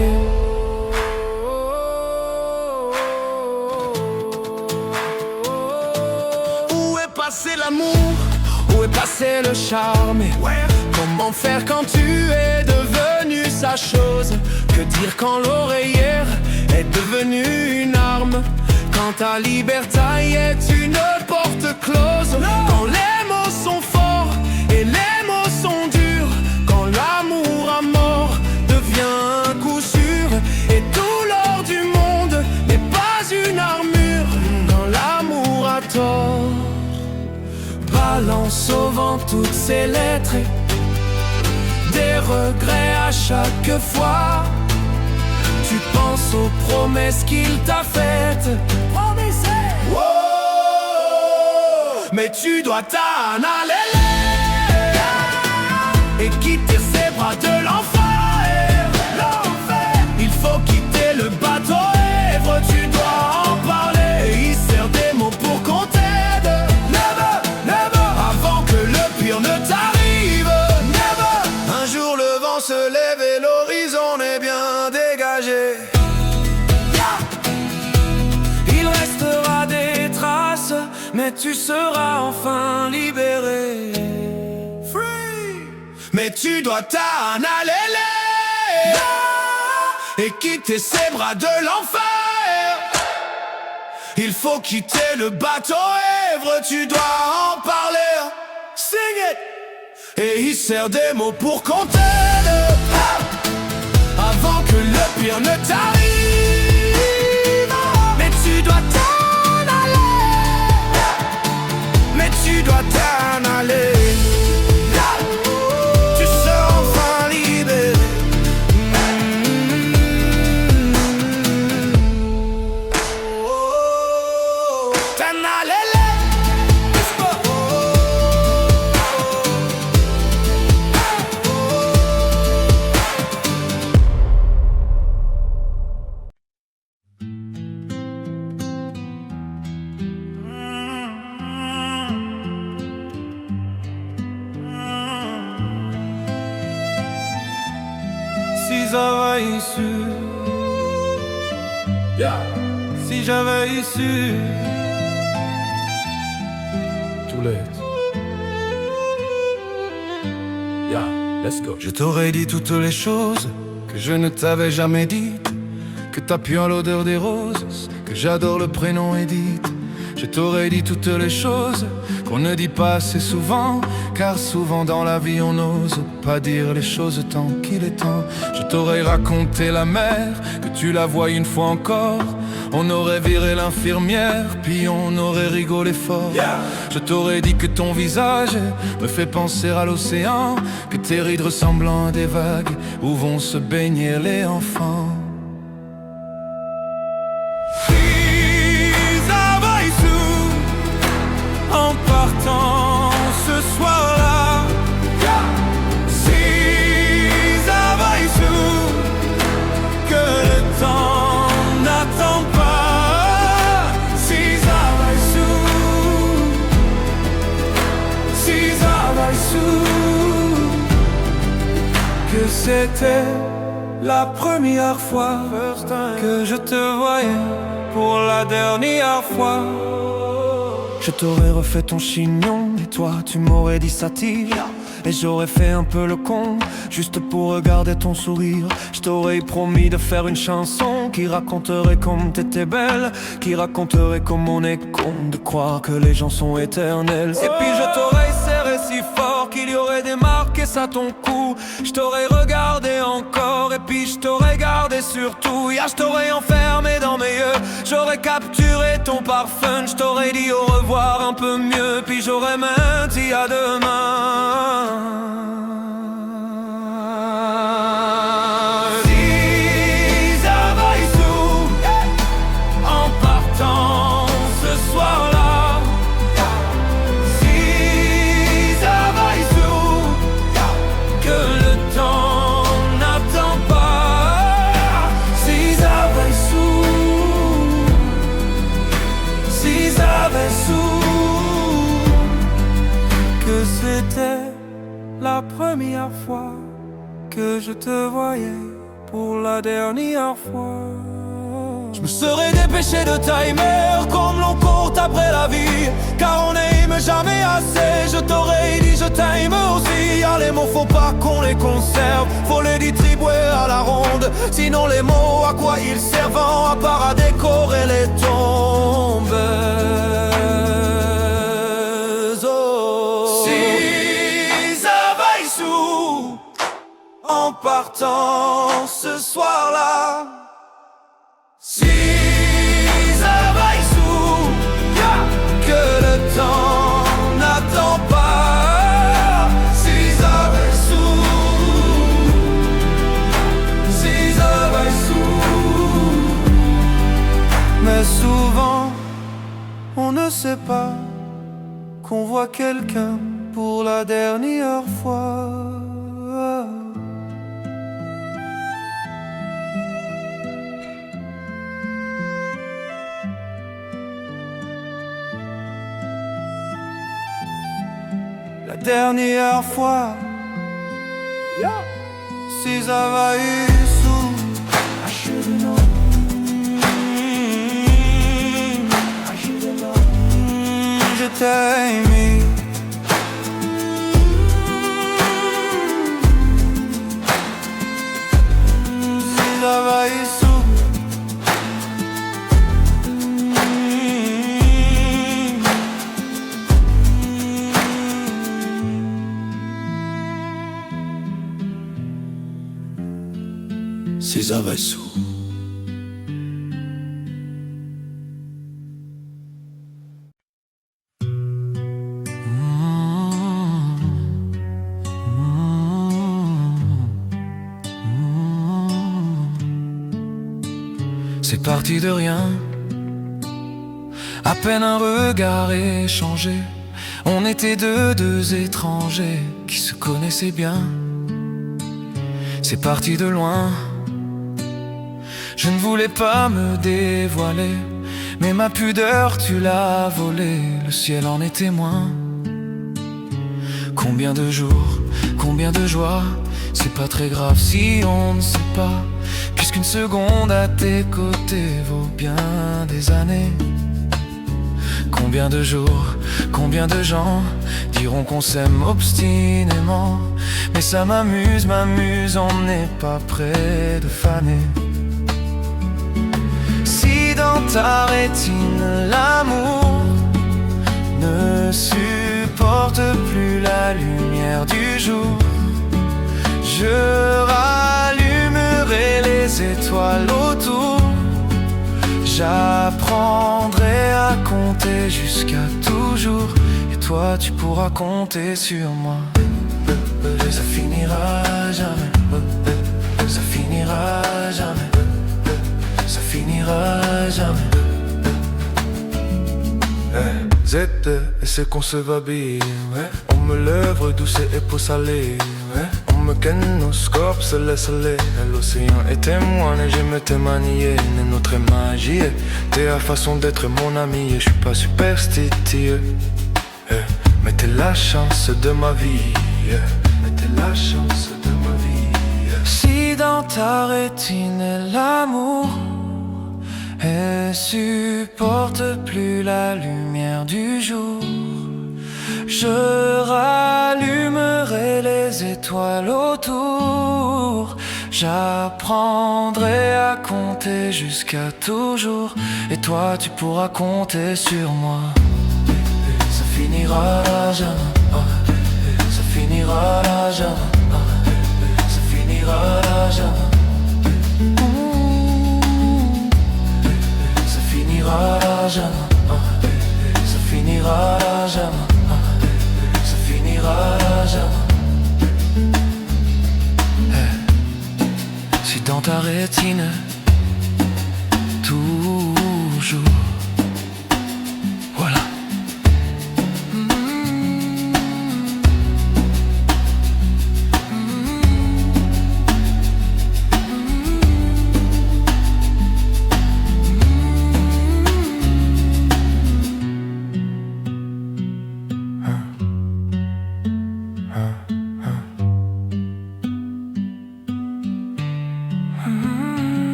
Où est passé l'amour? Où est passé le charme? Comment faire quand tu es devenu sa chose? Que dire quand l'oreillère est devenue une arme? Quand ta liberté est une porte close? Quand les mots sont forts et les mots sont durs? Quand l'amour à mort devient un coup sûr? Et tout l'or du monde n'est pas une armure? Quand l'amour a tort, balance au vent toutes ces lettres, des regrets à chaque fois. Tu penses aux promesses qu'il t'a faites. Wow, mais tu dois t'en aller et quitter ces bras de l'enfer. Il faut quitter le bateau ivre, tu dois en parler et y sert des mots pour qu'on t'aide. Avant que le pire ne t'arrive. Un jour le vent se lève et l'horizon est bien dégagé. Il restera des traces, mais tu seras enfin libéré. Free. Mais tu dois t'en aller et quitter ces bras de l'enfer. Il faut quitter le bateau ivre, tu dois en parler. Sing it. Et il sert des mots pour qu'on t'aide. Avant que le pire ne t'arrive. Mais tu dois t'en aller. Mais tu dois t'en aller. Tu seras enfin libéré. T'en aller. Si j'avais su. Too late. Yeah, let's go. Je t'aurais dit toutes les choses que je ne t'avais jamais dites. Que t'as pu en l'odeur des roses, que j'adore le prénom Edith. Je t'aurais dit toutes les choses qu'on ne dit pas assez souvent, car souvent dans la vie on n'ose pas dire les choses tant qu'il est temps. Je t'aurais raconté la mer, que tu la vois une fois encore. On aurait viré l'infirmière, puis on aurait rigolé fort. Je t'aurais dit que ton visage me fait penser à l'océan, que tes rides ressemblant à des vagues où vont se baigner les enfants. En partant ce soir-là, si ça va que le temps n'attend pas, si ça va que c'était la première fois que je te voyais pour la dernière fois. Je t'aurais refait ton chignon et toi tu m'aurais dit ça tire. Et j'aurais fait un peu le con, juste pour regarder ton sourire. Je t'aurais promis de faire une chanson qui raconterait comme t'étais belle, qui raconterait comme on est con de croire que les gens sont éternels. Et puis je t'aurais serré si fort qu'il y aurait des marques et ça ton cou. Je t'aurais regardé encore et puis je t'aurais gardé surtout. Je t'aurais enfermé dans mes yeux, j'aurais capturé ton parfum. Je t'aurais dit au revoir un peu mieux, puis j'aurais même dit à demain. Si ça va en partant ce soir-là, si ça va que le temps n'a que c'était la première fois que je te voyais pour la dernière fois. Je me serais dépêché de timer comme l'on court après la vie, car on n'aime jamais assez. Je t'aurais dit je t'aime aussi. Y'a les mots, faut pas qu'on les conserve, faut les distribuer à la ronde. Sinon les mots, à quoi ils servent à part à décorer les tombes. Oh. Si ça va sous en partant ce soir-là, si ça va sous, que le temps n'attend pas. Si ça va sous, si ça va sous. Mais souvent, on ne sait pas qu'on voit quelqu'un pour la dernière fois. La dernière fois, si ça va sous, je t'ai aimé. Si ça va sous, si ça va sous. C'est parti de rien, à peine un regard échangé. On était deux étrangers qui se connaissaient bien. C'est parti de loin, je ne voulais pas me dévoiler, mais ma pudeur tu l'as volée, le ciel en est témoin. Combien de jours, combien de joies, c'est pas très grave si on ne sait pas, puisqu'une seconde à tes côtés vaut bien des années. Combien de jours, combien de gens diront qu'on s'aime obstinément, mais ça m'amuse, on n'est pas près de faner. Si dans ta rétine l'amour ne supporte plus la lumière du jour, je rallumerai les étoiles autour. J'apprendrai à compter jusqu'à toujours, et toi tu pourras compter sur moi. Ça finira jamais, ça finira jamais, ça finira jamais. Z, et c'est qu'on se va bien, ouais. On me lèvre douce et peau salée, ouais. On me ken, nos scorps se laisse aller. L'océan est témoin et je me t'ai manié. Notre magie, t'es la façon d'être mon ami. Et je suis pas superstitieux, mais t'es la chance de ma vie, mais t'es la chance de ma vie. Si dans ta rétine l'amour et supporte plus la lumière du jour, je rallumerai les étoiles autour. J'apprendrai à compter jusqu'à toujours, et toi tu pourras compter sur moi. Ça finira jamais, ça finira jamais, ça finira jamais. Ça finira jamais, ça finira jamais, ça finira jamais. Si dans ta rétine toujours, voilà.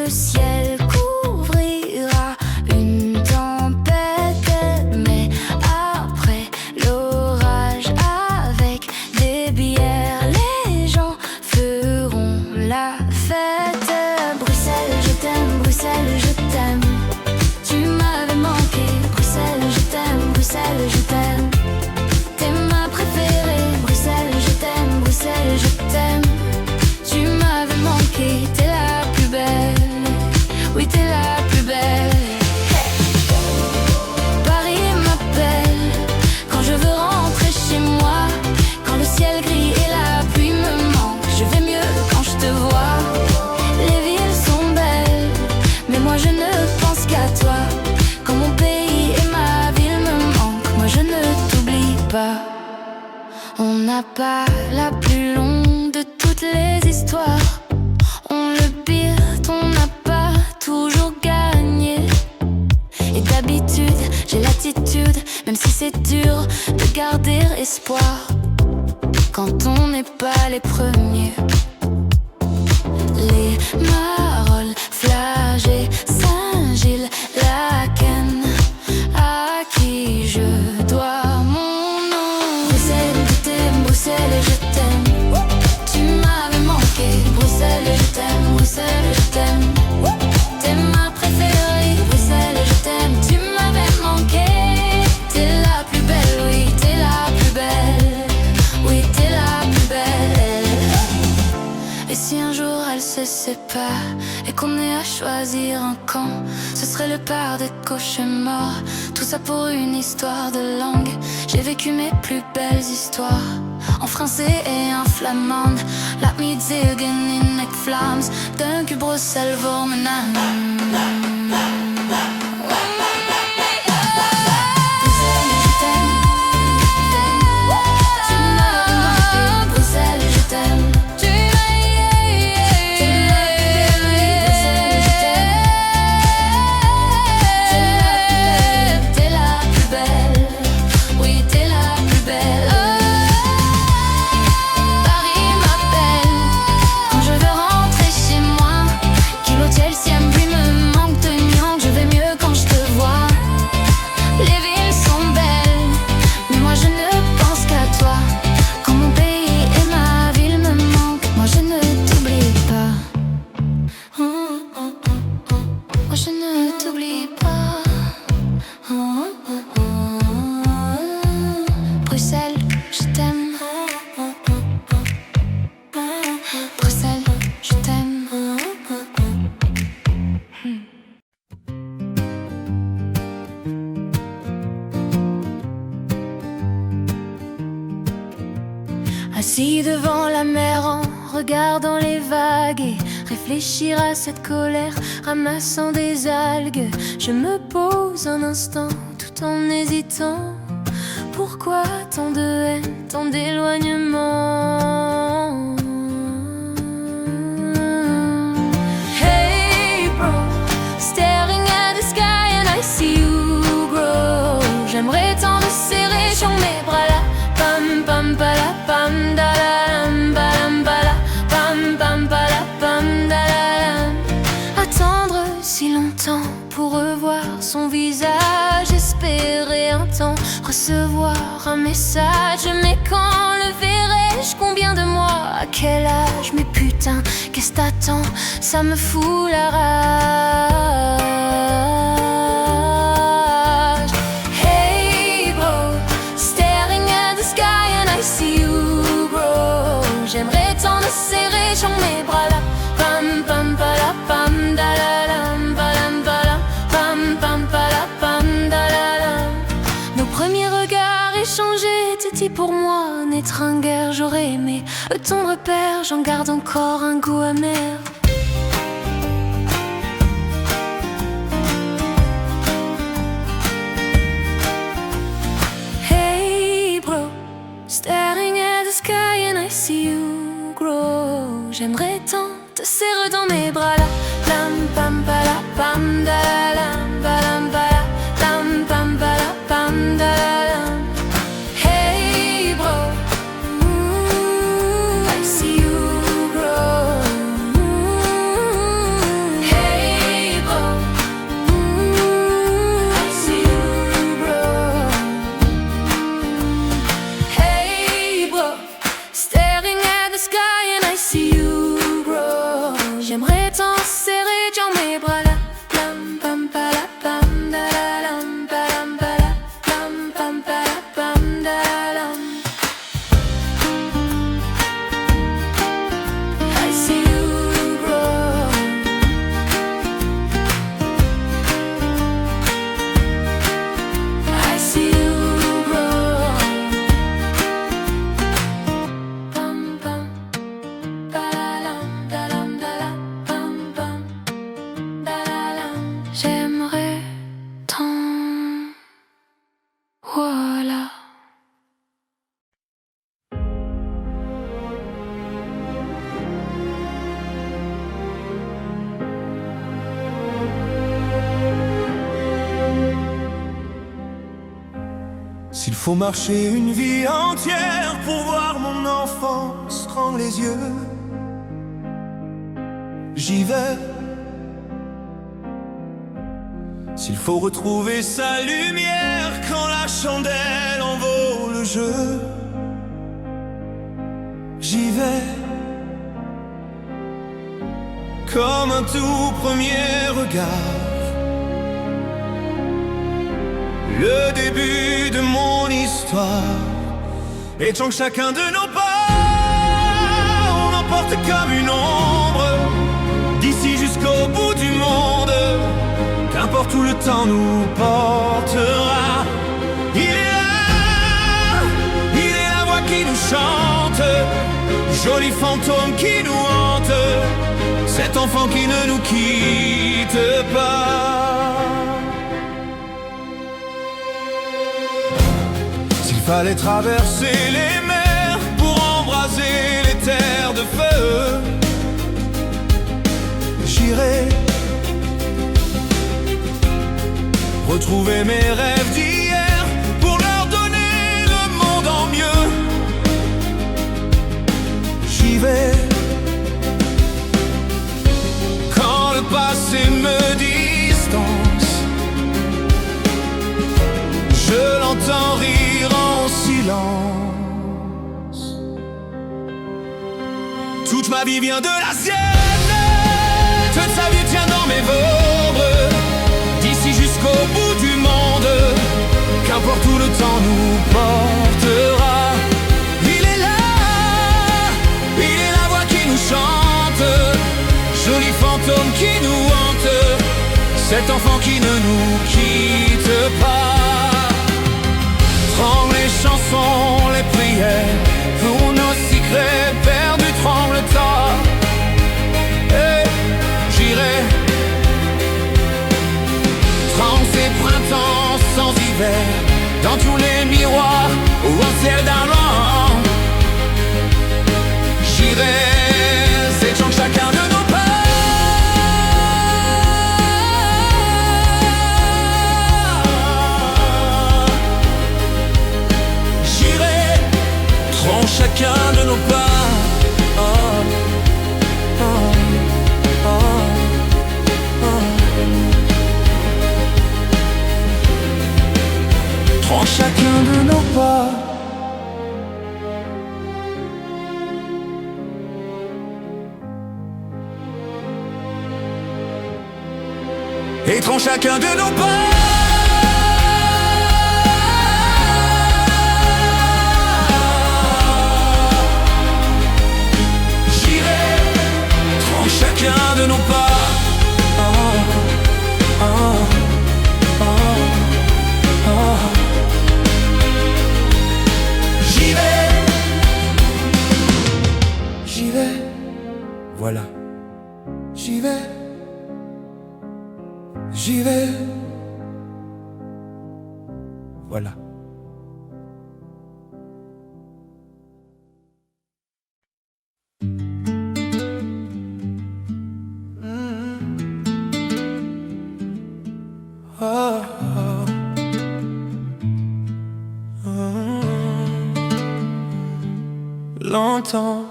le ciel couvrira une tempête, mais après l'orage, avec des bières, les gens feront la fête. Bruxelles, je t'aime, Bruxelles, je t'aime. Tu m'avais manqué, Bruxelles, je t'aime, Bruxelles, je t'aime. T'es ma préférée, Bruxelles, je t'aime, Bruxelles, je t'aime. Tu m'avais manqué, t'es la plus belle. Oui, t'es la plus belle. Paris m'appelle quand je veux rentrer chez moi. Quand le ciel gris et la pluie me manquent, je vais mieux quand je te vois. Les villes sont belles, mais moi je ne pense qu'à toi. Quand mon pays et ma ville me manquent, moi je ne t'oublie pas. On n'a pas la plus longue de toutes les histoires. On le pire, on n'a pas toujours gagné. Et d'habitude, j'ai l'attitude, même si c'est dur, de garder espoir quand on n'est pas les premiers. Les Marolles, Flagey, Saint-Gilles, Laken, à qui je dois mon nom. Bruxelles, je t'aime, Bruxelles, je t'aime. Tu m'avais manqué, Bruxelles, je t'aime, Bruxelles, je t'aime. T'es ma préférée, Bruxelles, je t'aime. Tu m'avais manqué, t'es la plus belle, oui, t'es la plus belle. Oui, t'es la plus belle. Et si un jour elle se sépare et qu'on ait à choisir un camp, ce serait le part des cauchemars. Tout ça pour une histoire de langue. J'ai vécu mes plus belles histoires en français et en flamande. Laat me het zeggen in het Vlaams. Dank u Bruxelles voor mijn naam. Assis devant la mer en regardant les vagues et réfléchir à cette colère, ramassant des algues. Je me pose un instant tout en hésitant. Pourquoi tant de haine, tant d'éloignement? Hey bro, staring at the sky and I see you grow. J'aimerais tant te serrer sur mes bras là. Pam pam pala pam dalam balam bala pam pam pala pam dalam. Attendre si longtemps pour revoir son visage, espérer un temps recevoir un message. Mais quand le verrai-je, combien de mois, à quel âge? Mais putain, qu'est-ce t'attends? Ça me fout la rage. Hey bro, staring at the sky and I see you grow. J'aimerais tant te serrer sur mes bras là. Pam pam pala pam dalalam balam balam pam pam pala pam dalalam. Nos premiers regards échangés étaient pour moi n'être un guerre. J'aurais aimé ton repère, j'en garde encore un goût amer. Hey bro, staring at the sky and I see you grow. J'aimerais tant te serrer dans mes bras là. Pam pam pala pam dalalam balam bala pam pam pala pam dalalam. Hey bro, I see you grow. S'il faut marcher une vie entière pour voir mon enfance rendre les yeux, j'y vais. S'il faut retrouver sa lumière quand la chandelle en vaut le jeu, j'y vais. Comme un tout premier regard, le début de mon histoire. Et tant que chacun de nos pas, on emporte comme une ombre, d'ici jusqu'au bout du monde, qu'importe où le temps nous portera. Il est là, il est la voix qui nous chante, joli fantôme qui nous hante, cet enfant qui ne nous quitte pas. S'il fallait traverser les mers pour embraser les terres de feu, j'irai. Retrouver mes rêves d'hier pour leur donner le monde en mieux, j'y vais. Quand le passé me distance, je l'entends rire en silence. Toute ma vie vient de la sienne, toute sa vie tient dans mes membres, d'ici jusqu'au bout du monde, qu'importe où le temps nous portera. Il est là, il est la voix qui nous chante, joli fantôme qui nous hante, cet enfant qui ne nous quitte pas. Tremble les chansons, les prières, pour nos secrets perdus tremble le temps. Et j'irai. Tremble ces printemps sans hiver, dans tous les miroirs ou en ciel d'argent. J'irai, c'est chacun de nos pas. Chacun de nos pas, oh, oh, oh, oh. Prends chacun de nos pas. Et prends chacun de nos pas. Chacun de nos pas, oh, oh, oh, oh. J'y vais, j'y vais, voilà. J'y vais, j'y vais, voilà. Longtemps,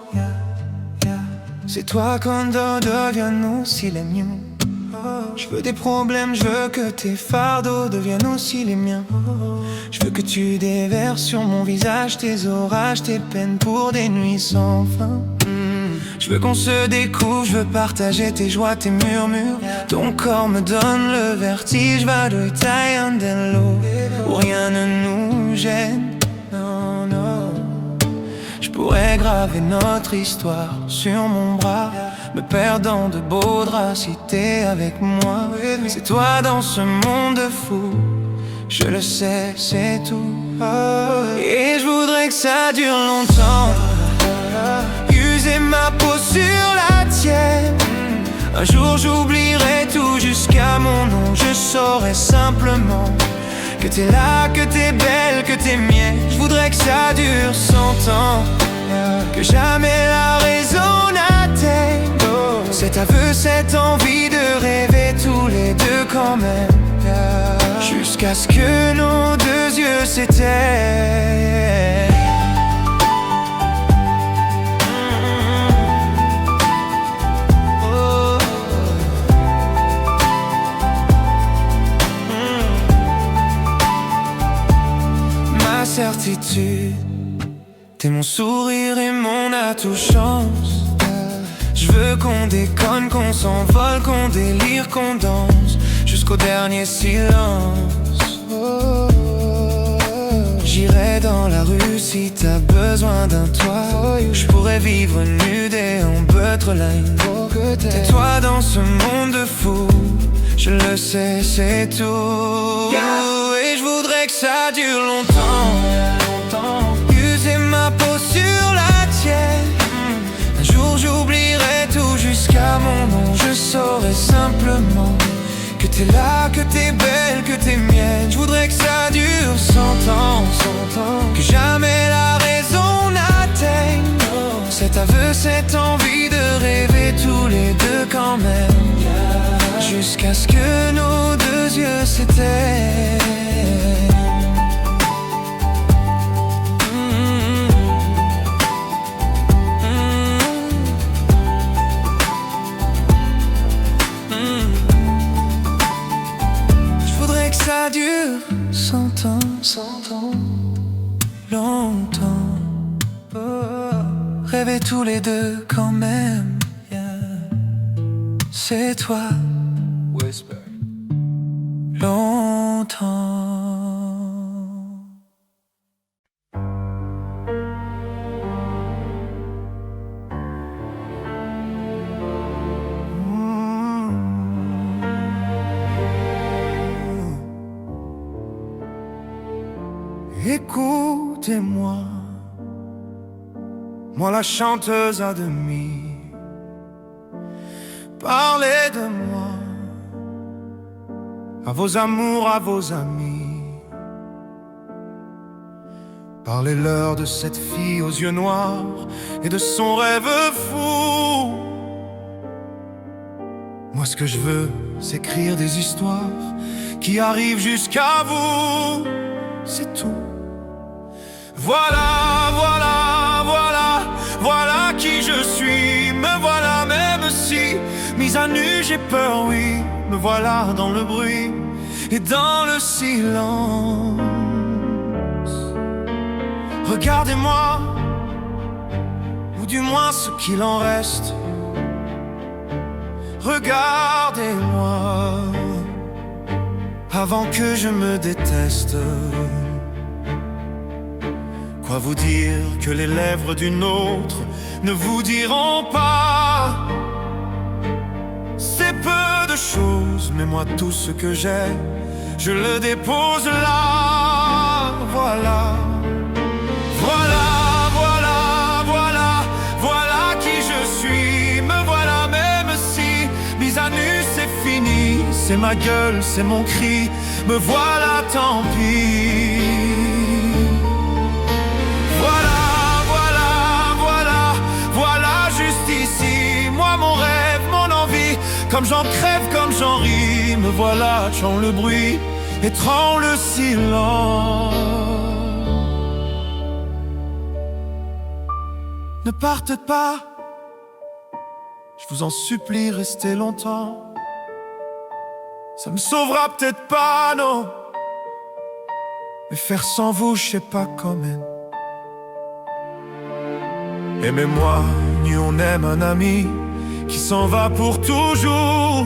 c'est toi qu'on devienne aussi les miens. Je veux des problèmes, je veux que tes fardeaux deviennent aussi les miens. Je veux que tu déverses sur mon visage tes orages, tes peines pour des nuits sans fin. Je veux qu'on se découvre, je veux partager tes joies, tes murmures. Ton corps me donne le vertige, va de taille l'eau où rien ne nous gêne. Non, non. Je pourrais graver notre histoire sur mon bras, me perdant de beaux draps si t'es avec moi. C'est toi dans ce monde fou, je le sais, c'est tout. Et je voudrais que ça dure longtemps, user ma peau sur la tienne. Un jour j'oublierai tout jusqu'à mon nom, je saurai simplement que t'es là, que t'es belle, que t'es mienne. Je voudrais que ça dure 100 ans, que jamais la raison n'atteigne cet aveu, cette envie de rêver tous les deux quand même, jusqu'à ce que nos deux yeux s'éteignent. t'es. Oh. Ma certitude, t'es mon sourire et mon atout chance. Je veux qu'on déconne, qu'on s'envole, qu'on délire, qu'on danse jusqu'au dernier silence. J'irai dans la rue si t'as besoin d'un toit. Je pourrais vivre nu déambutre line. T'es toi dans ce monde de fou, je le sais, c'est tout. Et je voudrais que ça dure longtemps. User ma peau sur la tienne. Un jour j'oublierai tout jusqu'à mon nom. Je saurai simplement que t'es là, que t'es belle, que t'es mienne. Je voudrais que ça dure 100 ans, que jamais la raison n'atteigne cet aveu, cette envie de rêver tous les deux quand même, jusqu'à ce que nos deux yeux s'éteignent. Ça dure 100 ans, 100 ans, longtemps. Oh, rêver tous les deux quand même, yeah. C'est toi, Whisper. Longtemps. Écoutez-moi, moi la chanteuse à demi. Parlez de moi à vos amours, à vos amis. Parlez-leur de cette fille aux yeux noirs et de son rêve fou. Moi ce que je veux, c'est écrire des histoires qui arrivent jusqu'à vous. C'est tout. Voilà, voilà, voilà, voilà qui je suis. Me voilà même si, mise à nu, j'ai peur, oui. Me voilà dans le bruit et dans le silence. Regardez-moi, ou du moins ce qu'il en reste. Regardez-moi, avant que je me déteste. Quoi vous dire que les lèvres d'une autre ne vous diront pas? C'est peu de choses, mais moi tout ce que j'ai, je le dépose là. Voilà, voilà, voilà, voilà, voilà qui je suis. Me voilà même si, mise à nu c'est fini. C'est ma gueule, c'est mon cri, me voilà tant pis. Comme j'en crève, comme j'en ris, me voilà dans le bruit et dans le silence. Ne partez pas, je vous en supplie, restez longtemps. Ça me sauvera peut-être pas, non, mais faire sans vous, je sais pas comment. Aimez-moi, ni on aime un ami qui s'en va pour toujours.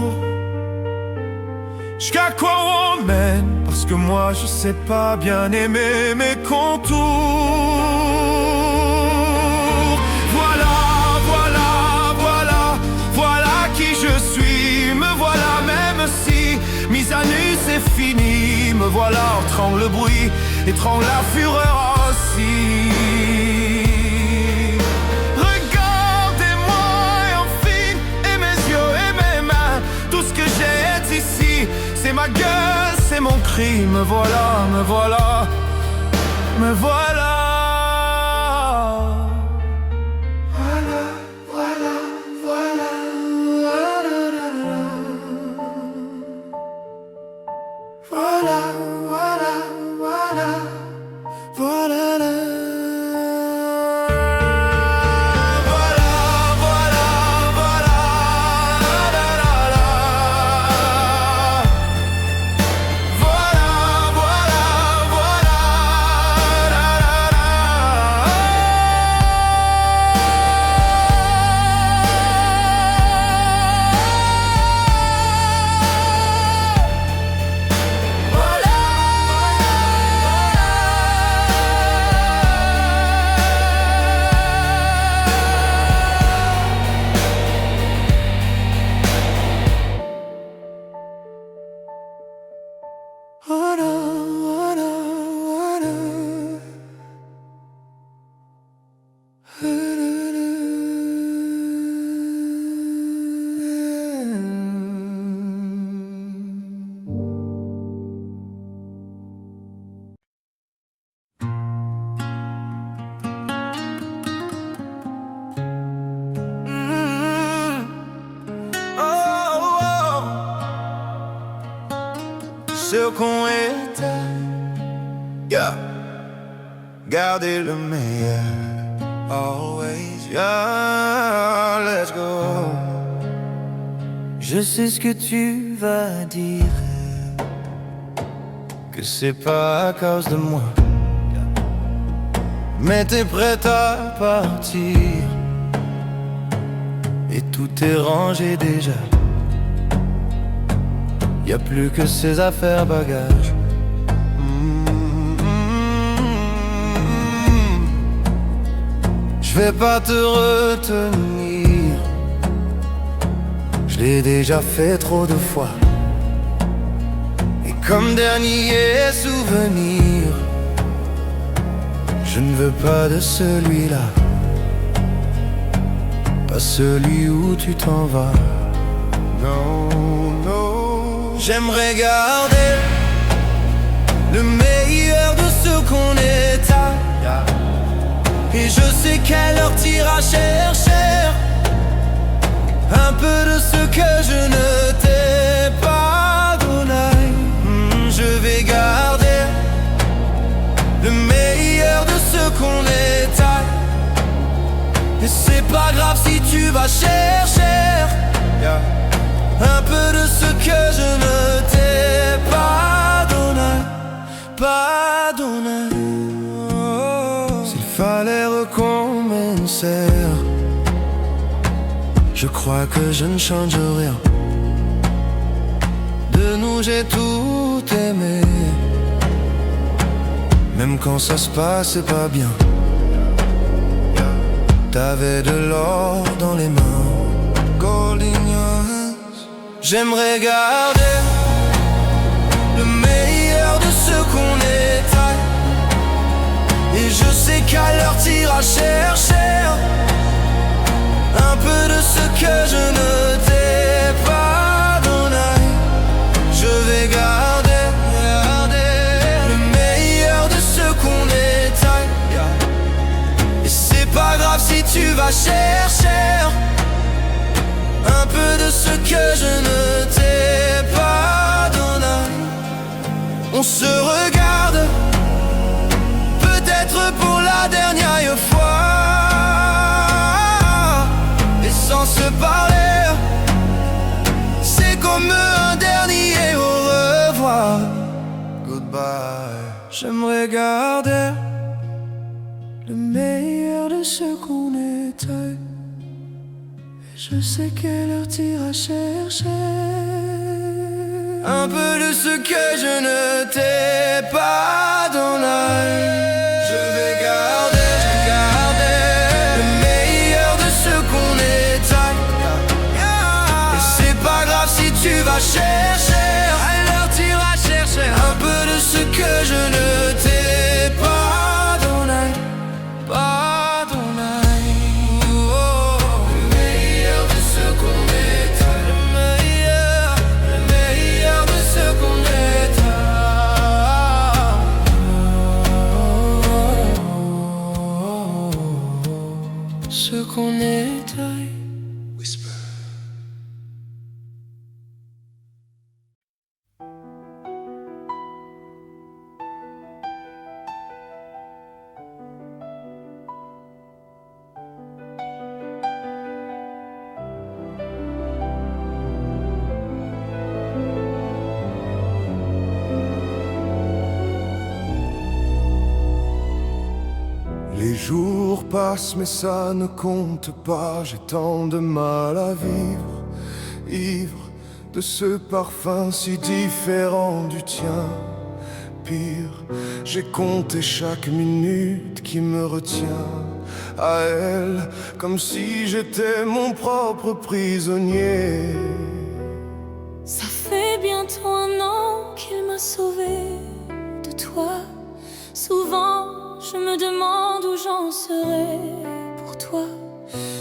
Jusqu'à quoi on mène? Parce que moi je sais pas bien aimer mes contours. Voilà, voilà, voilà, voilà qui je suis. Me voilà même si, mise à nu c'est fini. Me voilà entre le bruit et entre la fureur aussi. C'est ma gueule, c'est mon cri, me voilà, me voilà, me voilà. Voilà, voilà, voilà, voilà, voilà, voilà, ce qu'on était. Yeah. Gardez le meilleur. Always, yeah, let's go. Je sais ce que tu vas dire, que c'est pas à cause de moi, mais t'es prête à partir, et tout est rangé déjà. Y'a plus que ces affaires bagages. Je vais pas te retenir, je l'ai déjà fait trop de fois. Et comme dernier souvenir, je ne veux pas de celui-là, pas celui où tu t'en vas. Non, non. J'aimerais garder le meilleur de ce qu'on est à. Et je sais qu'elle leur tira cher un peu de ce que je ne t'ai pas donné. Je vais garder le meilleur de ce qu'on est à. Et c'est pas grave si tu vas chercher un peu de ce que je ne t'ai pas donné. Pas donné. S'il fallait recommencer, je crois que je ne change rien. De nous j'ai tout aimé, même quand ça se passait pas bien. T'avais de l'or dans les mains, gold in your hands. J'aimerais garder le meilleur de ce qu'on est à. Et je sais qu'à leur tira cher un peu de ce que je ne t'ai pas donné. Je vais garder le meilleur de ce qu'on est à. Et c'est pas grave si tu vas chercher un peu de ce que je ne t'ai pas donné. On se regarde, peut-être pour la dernière fois, et sans se parler, c'est comme un dernier au revoir. Goodbye. J'aimerais garder le meilleur de ce qu'on était. Et je sais qu'elle leur tira chercher un peu de ce que je ne t'ai pas donné. Je vais garder le meilleur de ce qu'on est à. Et c'est pas grave si tu vas chercher, elle leur tira chercher un peu de ce que je ne t'ai pas donné. Pas donné. Le meilleur de ce qu'on est à. Le meilleur de ce qu'on est à. Ce qu'on est à. Whisper. Les jours passent mais ça ne compte pas. J'ai tant de mal à vivre, ivre de ce parfum si différent du tien. Pire, j'ai compté chaque minute qui me retient à elle, comme si j'étais mon propre prisonnier. Ça fait bientôt 1 an qu'il m'a sauvé de toi. Souvent je me demande où j'en serai pour toi.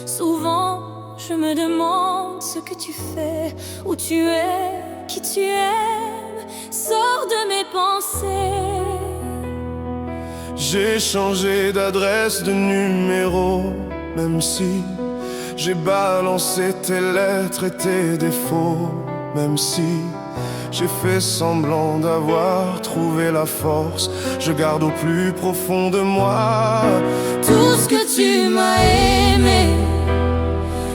Souvent je me demande ce que tu fais, où tu es, qui tu aimes. Sors de mes pensées. J'ai changé d'adresse, de numéro, même si j'ai balancé tes lettres et tes défauts. Même si J'ai fait semblant d'avoir trouvé la force, je garde au plus profond de moi tout ce que tu m'as aimé.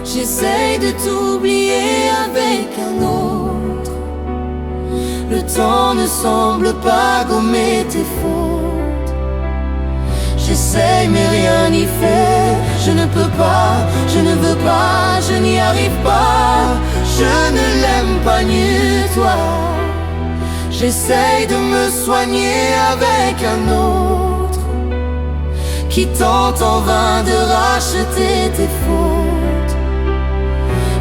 J'essaye de t'oublier avec un autre. Le temps ne semble pas gommer tes fautes. J'essaye mais rien n'y fait. Je ne peux pas, je ne veux pas, je n'y arrive pas. Je ne l'aime pas mieux toi. J'essaye de me soigner avec un autre qui tente en vain de racheter tes fautes.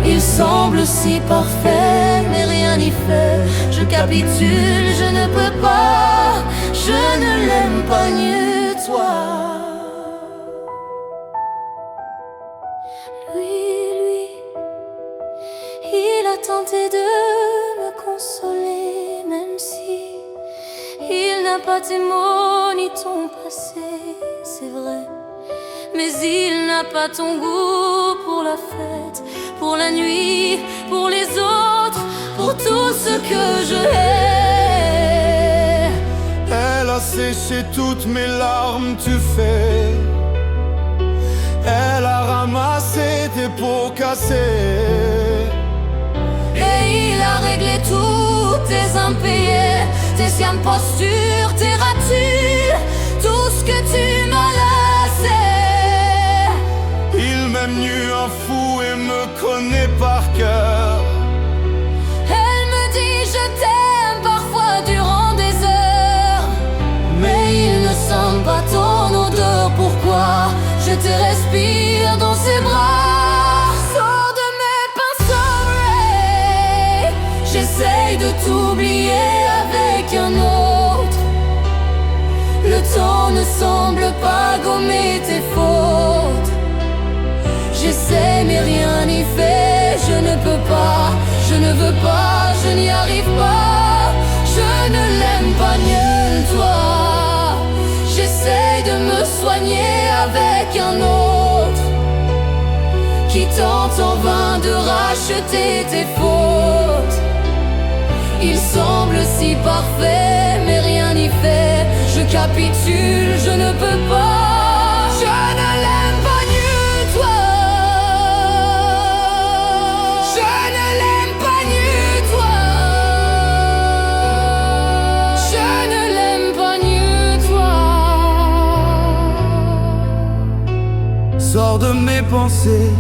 Il semble si parfait, mais rien n'y fait. Je capitule, je ne peux pas, je ne l'aime pas mieux toi. Lui, il a tenté de me consoler, même si il n'a pas tes mots ni ton passé, c'est vrai. Mais il n'a pas ton goût pour la fête, pour la nuit, pour les autres, pour tout ce que je hais. Elle a séché toutes mes larmes, tu fais. Elle a ramassé tes pots cassés. Et il a réglé tous tes impayés, tes sciames postures, tes ratures, tout ce que tu m'as laissé. Il m'aime nu un fou et me connaît par cœur. Elle me dit je t'aime parfois durant des heures, mais il ne sent pas ton odeur. Pourquoi je te respire dans ses bras? Sors de mes pinceaux, Ray. J'essaye de t'oublier avec un autre. Le temps ne semble pas gommer tes fautes. J'essaie mais rien n'y fait. Je ne peux pas, je ne veux pas, je n'y arrive pas. Je ne l'aime pas mieux que toi. J'essaie de me soigner avec un autre qui tente en vain de racheter tes fautes. Il semble si parfait, mais rien n'y fait. Je capitule, je ne peux pas. Je ne l'aime pas mieux que toi. Je ne l'aime pas mieux que toi. Je ne l'aime pas mieux que toi. Sors de mes pensées,